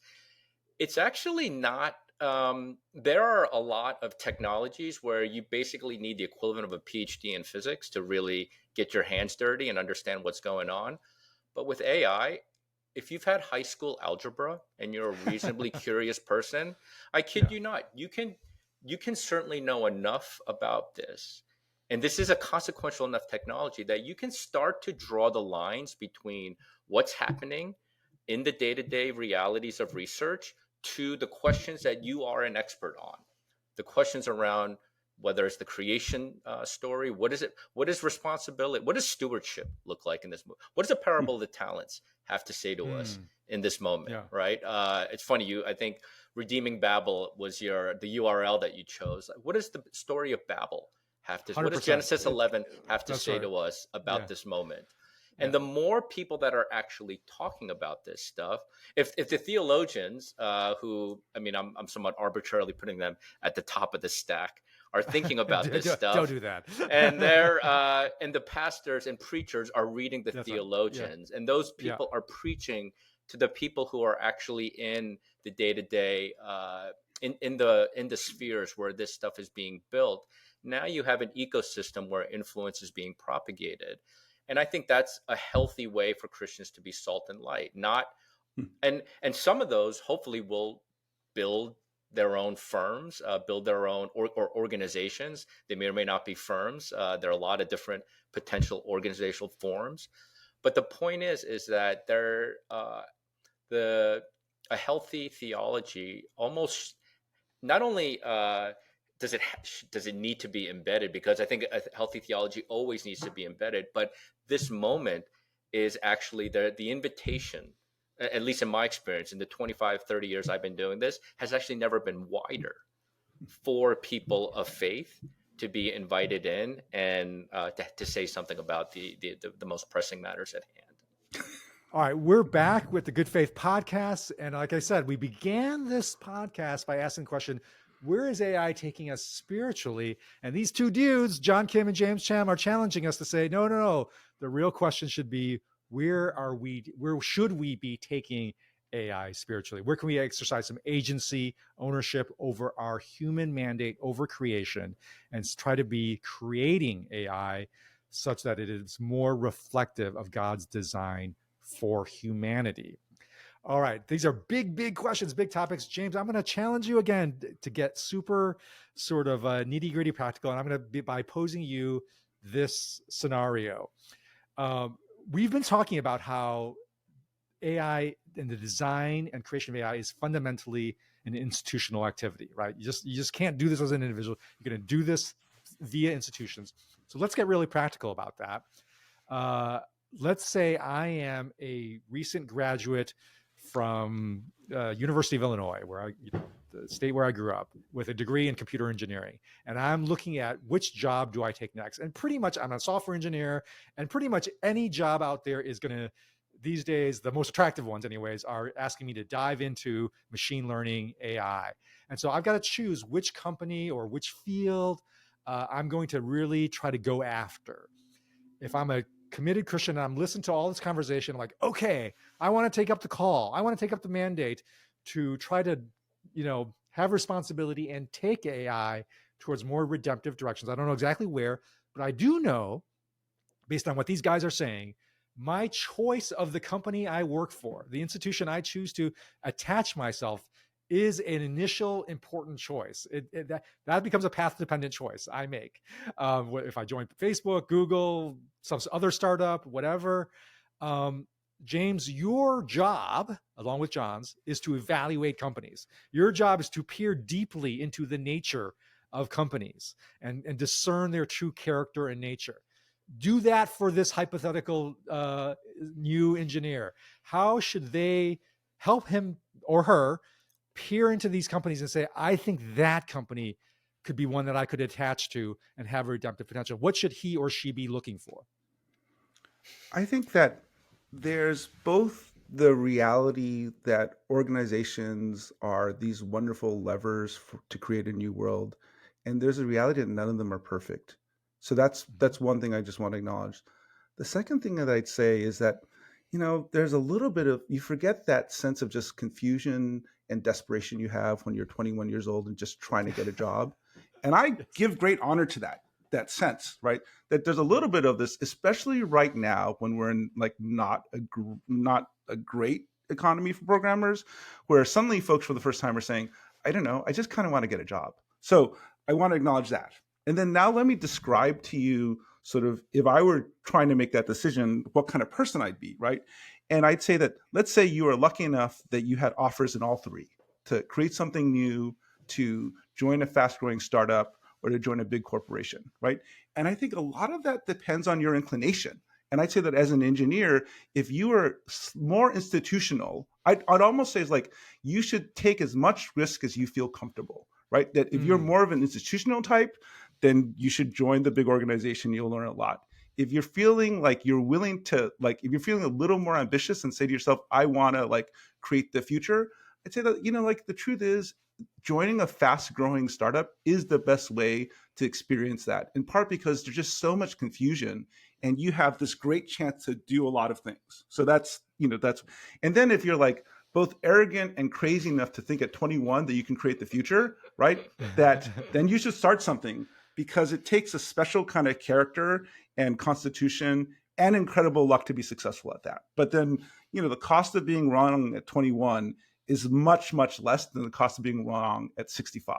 [SPEAKER 2] it's actually not, there are a lot of technologies where you basically need the equivalent of a PhD in physics to really get your hands dirty and understand what's going on. But with AI, if you've had high school algebra and you're a reasonably curious person, I kid you not, you can certainly know enough about this. And this is a consequential enough technology that you can start to draw the lines between what's happening in the day-to-day realities of research to the questions that you are an expert on. The questions around whether it's the creation story, what is responsibility? What does stewardship look like in this movie? What does the parable of the talents have to say to us in this moment, right? It's funny, I think Redeeming Babel was the URL that you chose. What does the story of Babel have to, what does Genesis 11 have to say to us about this moment? And the more people that are actually talking about this stuff, if the theologians, who, I mean, I'm somewhat arbitrarily putting them at the top of the stack, are thinking about this
[SPEAKER 1] Don't
[SPEAKER 2] stuff,
[SPEAKER 1] do that.
[SPEAKER 2] and they're and the pastors and preachers are reading the
[SPEAKER 1] That's right.
[SPEAKER 2] theologians, and those
[SPEAKER 1] Yeah.
[SPEAKER 2] people are preaching to the people who are actually in the day-to-day, in the spheres where this stuff is being built. Now you have an ecosystem where influence is being propagated. And I think that's a healthy way for Christians to be salt and light. Not and some of those hopefully will build their own firms, build their own or organizations. They may or may not be firms. There are a lot of different potential organizational forms. But the point is that they're a healthy theology almost not only does it need to be embedded, because I think a healthy theology always needs to be embedded, but this moment is actually the invitation, at least in my experience, in the 25, 30 years I've been doing this, has actually never been wider for people of faith to be invited in and to say something about the most pressing matters at hand.
[SPEAKER 1] All right, we're back with the Good Faith Podcast. And like I said, we began this podcast by asking the question, where is AI taking us spiritually? And these two dudes, John Kim and James Cham, are challenging us to say, no. The real question should be, where should we be taking AI spiritually? Where can we exercise some agency, ownership over our human mandate over creation, and try to be creating AI such that it is more reflective of God's design for humanity? All right, these are big questions, big topics. James, I'm going to challenge you again to get super sort of nitty gritty practical. And I'm going to be by posing you this scenario. We've been talking about how AI and the design and creation of AI is fundamentally an institutional activity, right? You just can't do this as an individual. You're going to do this via institutions. So let's get really practical about that. Let's say I am a recent graduate from University of Illinois, the state where I grew up, with a degree in computer engineering. And I'm looking at which job do I take next? And pretty much I'm a software engineer, and pretty much any job out there is going to, these days, the most attractive ones anyways, are asking me to dive into machine learning, AI. And so I've got to choose which company or which field I'm going to really try to go after. If I'm a committed Christian and I'm listening to all this conversation, I'm like, okay, I want to take up the call. I want to take up the mandate to try to, have responsibility and take AI towards more redemptive directions. I don't know exactly where, but I do know, based on what these guys are saying, my choice of the company I work for, the institution I choose to attach myself, is an initial important choice. That becomes a path-dependent choice I make. If I join Facebook, Google, some other startup, whatever. James, your job, along with John's, is to evaluate companies. Your job is to peer deeply into the nature of companies and discern their true character and nature. Do that for this hypothetical new engineer. How should they help him or her peer into these companies and say, I think that company could be one that I could attach to and have a redemptive potential? What should he or she be looking for?
[SPEAKER 3] I think that there's both the reality that organizations are these wonderful levers to create a new world, and there's a reality that none of them are perfect. So that's one thing I just want to acknowledge. The second thing that I'd say is that, there's a little bit of, you forget that sense of just confusion and desperation you have when you're 21 years old and just trying to get a job. And I give great honor to that sense, right? That there's a little bit of this, especially right now when we're in like not a great economy for programmers, where suddenly folks for the first time are saying, I don't know, I just kind of want to get a job. So I want to acknowledge that. And then now let me describe to you sort of, if I were trying to make that decision, what kind of person I'd be, right? And I'd say that, let's say you are lucky enough that you had offers in all three: to create something new, to join a fast-growing startup, or to join a big corporation, right? And I think a lot of that depends on your inclination. And I'd say that as an engineer, if you are more institutional, I'd almost say it's like you should take as much risk as you feel comfortable, right? That if you're more of an institutional type, then you should join the big organization. You'll learn a lot. if you're feeling like you're willing to, like, if you're feeling a little more ambitious and say to yourself, I want to like create the future, I'd say that, like the truth is joining a fast growing startup is the best way to experience that, in part because there's just so much confusion and you have this great chance to do a lot of things. So that's, and then if you're like both arrogant and crazy enough to think at 21 that you can create the future, right? That then you should start something, because it takes a special kind of character and constitution and incredible luck to be successful at that. But then, the cost of being wrong at 21 is much, much less than the cost of being wrong at 65.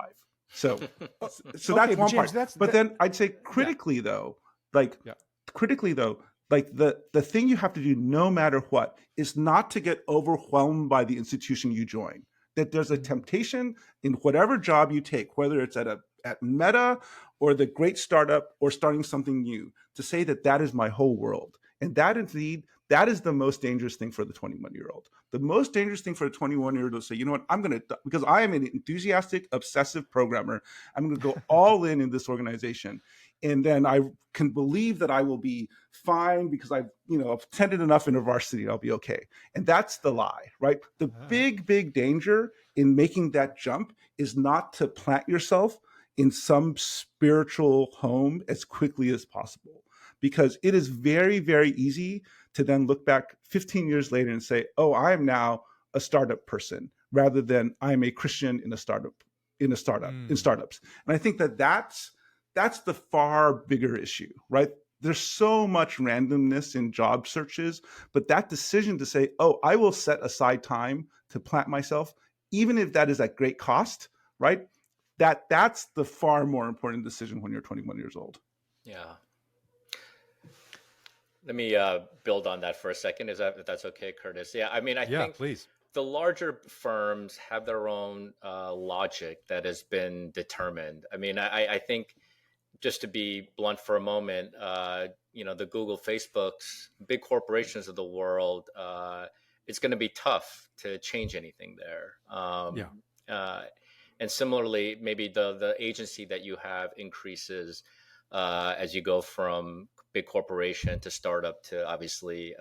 [SPEAKER 3] So
[SPEAKER 1] Okay,
[SPEAKER 3] that's
[SPEAKER 1] but
[SPEAKER 3] one
[SPEAKER 1] James,
[SPEAKER 3] part. But then I'd say critically though, like the thing you have to do no matter what is not to get overwhelmed by the institution you join. That there's a temptation in whatever job you take, whether it's at Meta or the great startup or starting something new, to say that that is my whole world. And that indeed, that is the most dangerous thing for the 21-year-old. The most dangerous thing for a 21-year-old to say, you know what, I'm going to, because I am an enthusiastic, obsessive programmer, I'm going to go all in this organization. And then I can believe that I will be fine because I've attended enough InterVarsity, I'll be okay. And that's the lie, right? The big danger in making that jump is not to plant yourself in some spiritual home as quickly as possible, because it is very, very easy to then look back 15 years later and say, oh, I am now a startup person, rather than I'm a Christian in startups. And I think that's the far bigger issue, right? There's so much randomness in job searches, but that decision to say, oh, I will set aside time to plant myself, even if that is at great cost, right? That's the far more important decision when you're 21 years old.
[SPEAKER 2] Yeah. Let me build on that for a second, if that's okay, Curtis? Yeah, I mean, I think
[SPEAKER 1] please.
[SPEAKER 2] the larger firms have their own logic that has been determined. I mean, I think, just to be blunt for a moment, the Google, Facebooks, big corporations of the world, it's going to be tough to change anything there. And similarly, maybe the agency that you have increases as you go from big corporation to startup to obviously,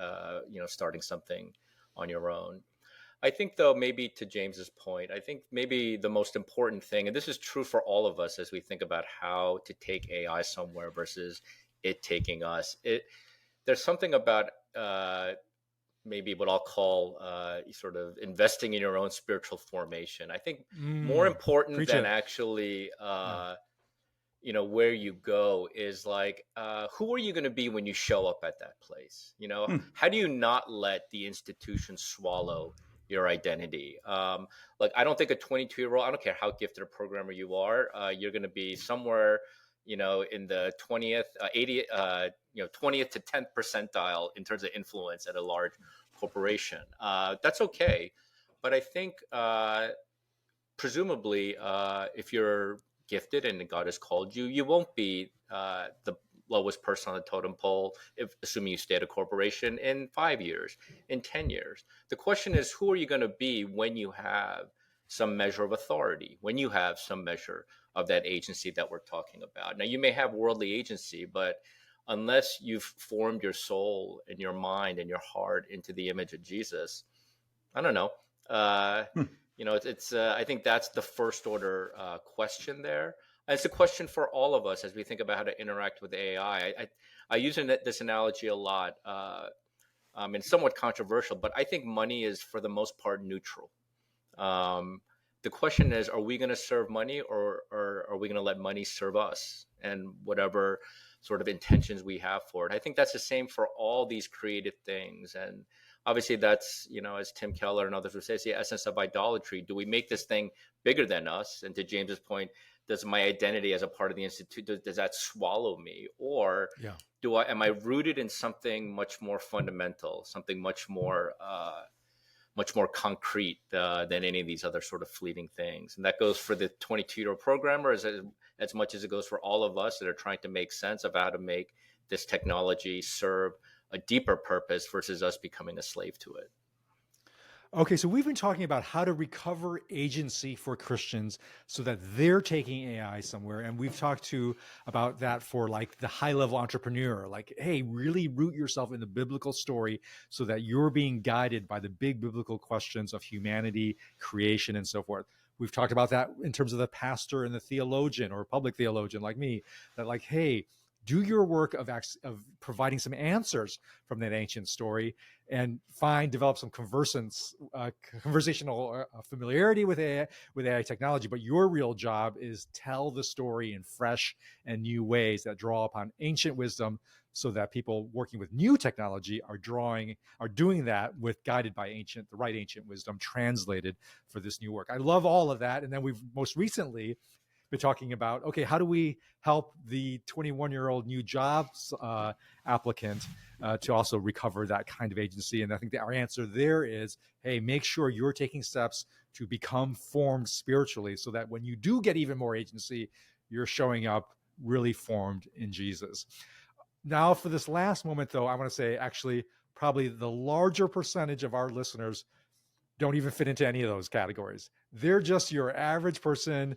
[SPEAKER 2] starting something on your own. I think, though, maybe to James's point, I think maybe the most important thing, and this is true for all of us as we think about how to take AI somewhere versus it taking us. There's something about maybe what I'll call sort of investing in your own spiritual formation. I think more important than actually where you go is like, who are you going to be when you show up at that place? How do you not let the institution swallow your identity? Like, I don't think a 22-year-old, I don't care how gifted a programmer you are, you're going to be somewhere, in the 20th, 80th, 20th to 10th percentile in terms of influence at a large corporation. That's okay. But I think, presumably, if you're gifted and God has called you, you won't be the lowest person on the totem pole, assuming you stay at a corporation, in 5 years, in 10 years. The question is, who are you going to be when you have some measure of authority, when you have some measure of that agency that we're talking about? Now, you may have worldly agency, but unless you've formed your soul and your mind and your heart into the image of Jesus, I don't know. It's I think that's the first order question there. And it's a question for all of us as we think about how to interact with AI. I use this analogy a lot, and somewhat controversial, but I think money is for the most part neutral. The question is, are we going to serve money, or are we going to let money serve us, and whatever sort of intentions we have for it? I think that's the same for all these creative things. And obviously that's, as Tim Keller and others would say, it's the essence of idolatry. Do we make this thing bigger than us? And to James's point, does my identity as a part of the institute, does that swallow me? Or am I rooted in something much more fundamental, something much more concrete than any of these other sort of fleeting things? And that goes for the 22-year-old programmer as much as it goes for all of us that are trying to make sense of how to make this technology serve a deeper purpose versus us becoming a slave to it.
[SPEAKER 1] Okay, so we've been talking about how to recover agency for Christians so that they're taking AI somewhere. And we've talked to about that for like the high level entrepreneur, like, hey, really root yourself in the biblical story so that you're being guided by the big biblical questions of humanity, creation, and so forth. We've talked about that in terms of the pastor and the theologian or public theologian like me, that like, hey, do your work of providing some answers from that ancient story and develop some conversational familiarity with AI technology. But your real job is tell the story in fresh and new ways that draw upon ancient wisdom, so that people working with new technology are doing that with guided by the right ancient wisdom translated for this new work. I love all of that. And then we've most recently been talking about, okay, how do we help the 21-year-old new jobs applicant to also recover that kind of agency? And I think that our answer there is, hey, make sure you're taking steps to become formed spiritually so that when you do get even more agency, you're showing up really formed in Jesus. Now, for this last moment, though, I want to say actually probably the larger percentage of our listeners don't even fit into any of those categories. They're just your average person,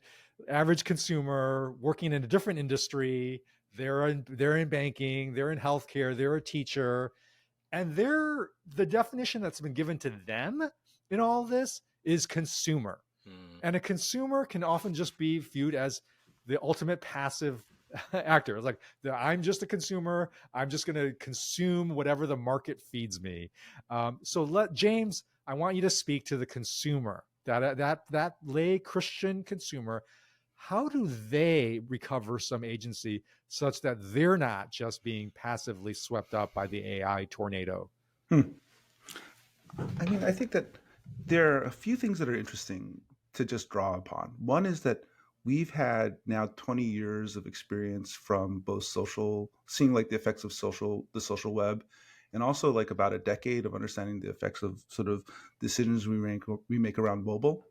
[SPEAKER 1] average consumer working in a different industry. They're in banking, they're in healthcare, they're a teacher, and the definition that's been given to them in all this is consumer. And a consumer can often just be viewed as the ultimate passive actor. It's like, I'm just a consumer. I'm just going to consume whatever the market feeds me. So James, I want you to speak to the consumer, that lay Christian consumer. How do they recover some agency such that they're not just being passively swept up by the AI tornado?
[SPEAKER 3] I mean, I think that there are a few things that are interesting to just draw upon. One is that we've had now 20 years of experience from both seeing like the effects of the social web, and also like about a decade of understanding the effects of sort of decisions we make around mobile.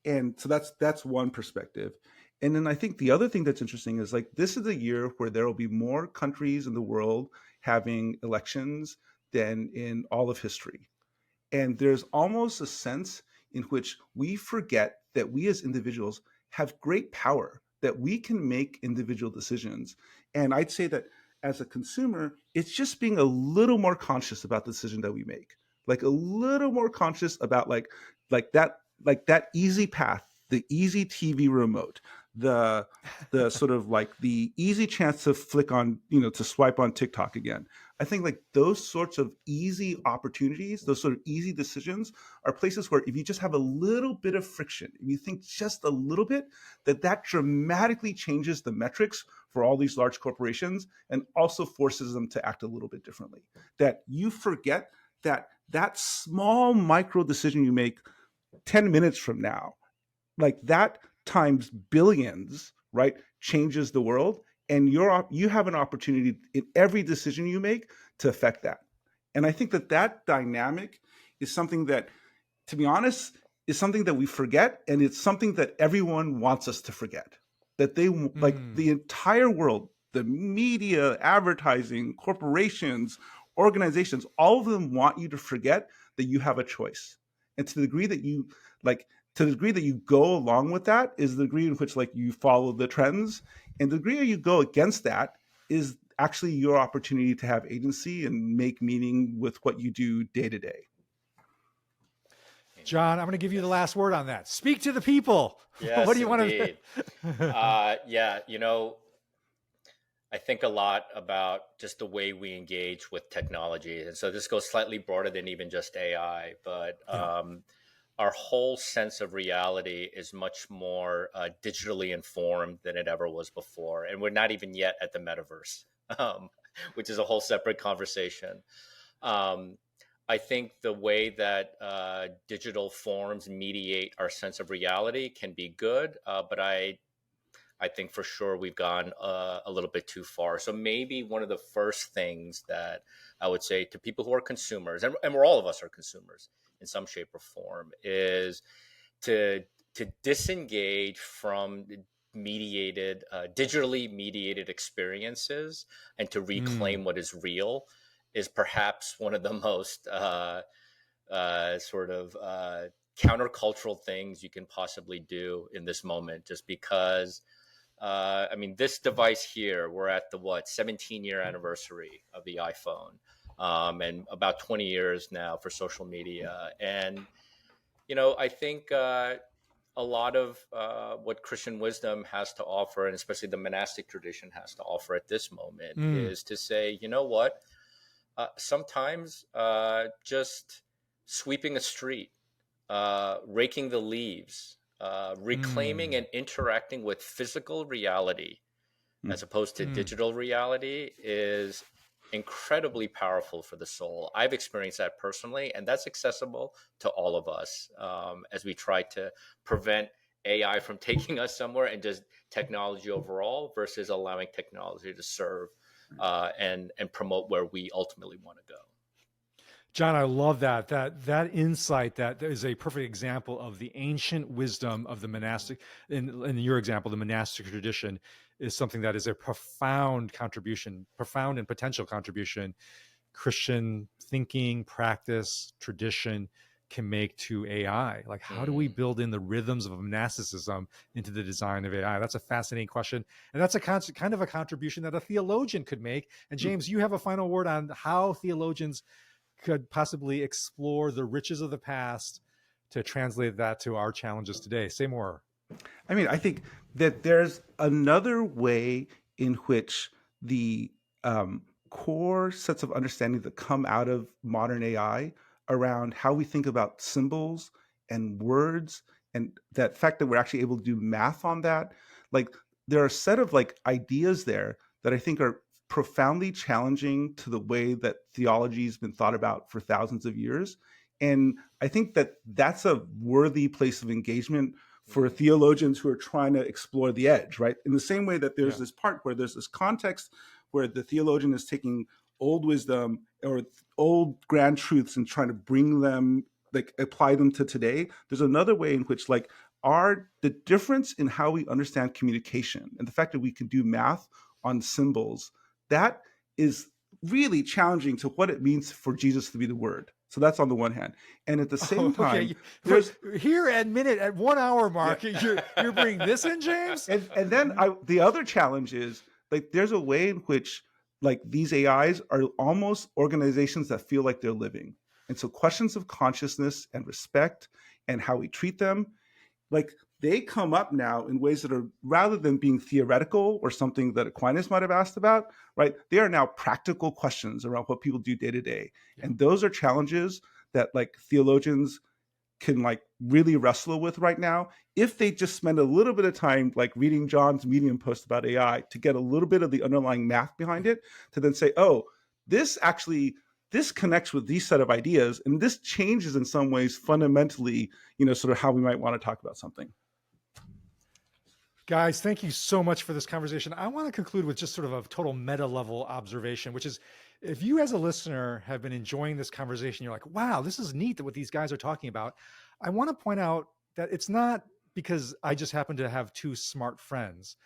[SPEAKER 3] And so that's one perspective. And then I think the other thing that's interesting is like this is a year where there will be more countries in the world having elections than in all of history. And there's almost a sense in which we forget that we as individuals have great power, that we can make individual decisions. And I'd say that as a consumer, it's just being a little more conscious about the decision that we make, like a little more conscious about like that easy path, the easy TV remote, the sort of like the easy chance to flick on, to swipe on TikTok again. I think like those sorts of easy opportunities, those sort of easy decisions are places where if you just have a little bit of friction, if you think just a little bit, that dramatically changes the metrics for all these large corporations and also forces them to act a little bit differently. That you forget that small micro decision you make 10 minutes from now, like that times billions, right, changes the world. And you have an opportunity in every decision you make to affect that. And I think that dynamic is something that, to be honest, is something that we forget. And it's something that everyone wants us to forget. That like the entire world, the media, advertising, corporations, organizations, all of them want you to forget that you have a choice. And to the degree that you go along with that is the degree in which like you follow the trends, and the degree you go against that is actually your opportunity to have agency and make meaning with what you do day to day.
[SPEAKER 1] John, I'm going to give you the last word on that. Speak to the people.
[SPEAKER 2] Yes,
[SPEAKER 1] What do you
[SPEAKER 2] indeed.
[SPEAKER 1] want to?
[SPEAKER 2] Yeah, I think a lot about just the way we engage with technology. And so this goes slightly broader than even just AI, but our whole sense of reality is much more digitally informed than it ever was before. And we're not even yet at the metaverse, which is a whole separate conversation. I think the way that digital forms mediate our sense of reality can be good, but I think for sure we've gone a little bit too far. So maybe one of the first things that I would say to people who are consumers, and we're all of us are consumers in some shape or form, is to disengage from digitally mediated experiences and to reclaim what is real is perhaps one of the most sort of countercultural things you can possibly do in this moment, just because I mean, this device here, we're at the 17-year anniversary of the iPhone, and about 20 years now for social media. And, I think a lot of what Christian wisdom has to offer, and especially the monastic tradition has to offer at this moment,
[SPEAKER 1] Mm,
[SPEAKER 2] is to say, you know what? Sometimes just sweeping a street, raking the leaves, reclaiming
[SPEAKER 1] mm,
[SPEAKER 2] and interacting with physical reality as opposed to
[SPEAKER 1] mm.
[SPEAKER 2] digital reality is incredibly powerful for the soul. I've experienced that personally, and that's accessible to all of us as we try to prevent AI from taking us somewhere, and just technology overall versus allowing technology to serve and promote where we ultimately want to go.
[SPEAKER 1] John, I love that insight. That is a perfect example of the ancient wisdom of the monastic. In your example, the monastic tradition is something that is a profound contribution, profound and potential contribution, Christian thinking, practice, tradition can make to AI. Like, how do we
[SPEAKER 2] Mm,
[SPEAKER 1] build in the rhythms of monasticism into the design of AI? That's a fascinating question, and that's a kind of a contribution that a theologian could make. And James, you have a final word on how theologians could possibly explore the riches of the past to translate that to our challenges today. Say more.
[SPEAKER 3] I mean, I think that there's another way in which the core sets of understanding that come out of modern AI around how we think about symbols and words, and that fact that we're actually able to do math on that. Like, there are a set of like ideas there that I think are profoundly challenging to the way that theology has been thought about for thousands of years. And I think that that's a worthy place of engagement for
[SPEAKER 2] mm,
[SPEAKER 3] theologians who are trying to explore the edge, right? In the same way that there's
[SPEAKER 1] Yeah.
[SPEAKER 3] this part where there's this context where the theologian is taking old wisdom or old grand truths and trying to bring them, like apply them to today. There's another way in which like the difference in how we understand communication and the fact that we can do math on symbols, that is really challenging to what it means for Jesus to be the word. So that's on the one hand. And at the
[SPEAKER 1] Oh,
[SPEAKER 3] same time,
[SPEAKER 1] okay.
[SPEAKER 3] there's
[SPEAKER 1] Here at 1 hour
[SPEAKER 3] yeah.
[SPEAKER 1] mark, you're bringing this in, James?
[SPEAKER 3] And then the other challenge is like there's a way in which like these AIs are almost organizations that feel like they're living. And so questions of consciousness and respect and how we treat them, like they come up now in ways that are, rather than being theoretical or something that Aquinas might have asked about, right? They are now practical questions around what people do day to day.
[SPEAKER 1] Yeah.
[SPEAKER 3] And those are challenges that like theologians can like really wrestle with right now if they just spend a little bit of time like reading John's Medium post about AI to get a little bit of the underlying math behind it, to then say, oh, this actually, this connects with these set of ideas and this changes in some ways fundamentally, sort of how we might want to talk about something.
[SPEAKER 1] Guys, thank you so much for this conversation. I want to conclude with just sort of a total meta level observation, which is if you as a listener have been enjoying this conversation, you're like, wow, this is neat that what these guys are talking about. I want to point out that it's not because I just happen to have two smart friends.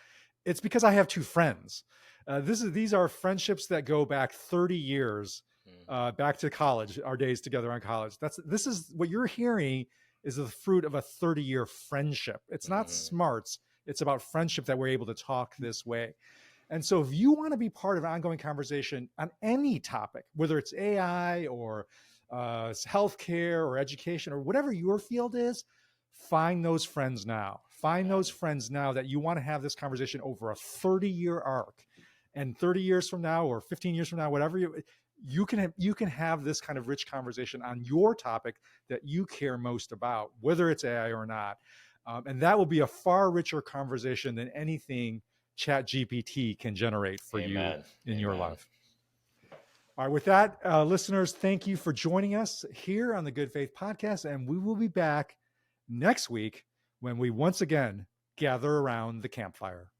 [SPEAKER 1] It's because I have two friends. These are friendships that go back 30 years,
[SPEAKER 2] mm,
[SPEAKER 1] back to college, our days together on college. This is what you're hearing is the fruit of a 30-year friendship. It's not
[SPEAKER 2] mm,
[SPEAKER 1] smarts. It's about friendship that we're able to talk this way. And so if you want to be part of an ongoing conversation on any topic, whether it's AI or healthcare or education or whatever your field is, find those friends now. Find
[SPEAKER 2] yeah,
[SPEAKER 1] those friends now that you want to have this conversation over a 30-year arc. And 30 years from now or 15 years from now, whatever you can have this kind of rich conversation on your topic that you care most about, whether it's AI or not. And that will be a far richer conversation than anything Chat GPT can generate for you
[SPEAKER 2] amen,
[SPEAKER 1] in your
[SPEAKER 2] amen.
[SPEAKER 1] life. All right, with that, listeners, thank you for joining us here on the Good Faith Podcast. And we will be back next week when we once again gather around the campfire.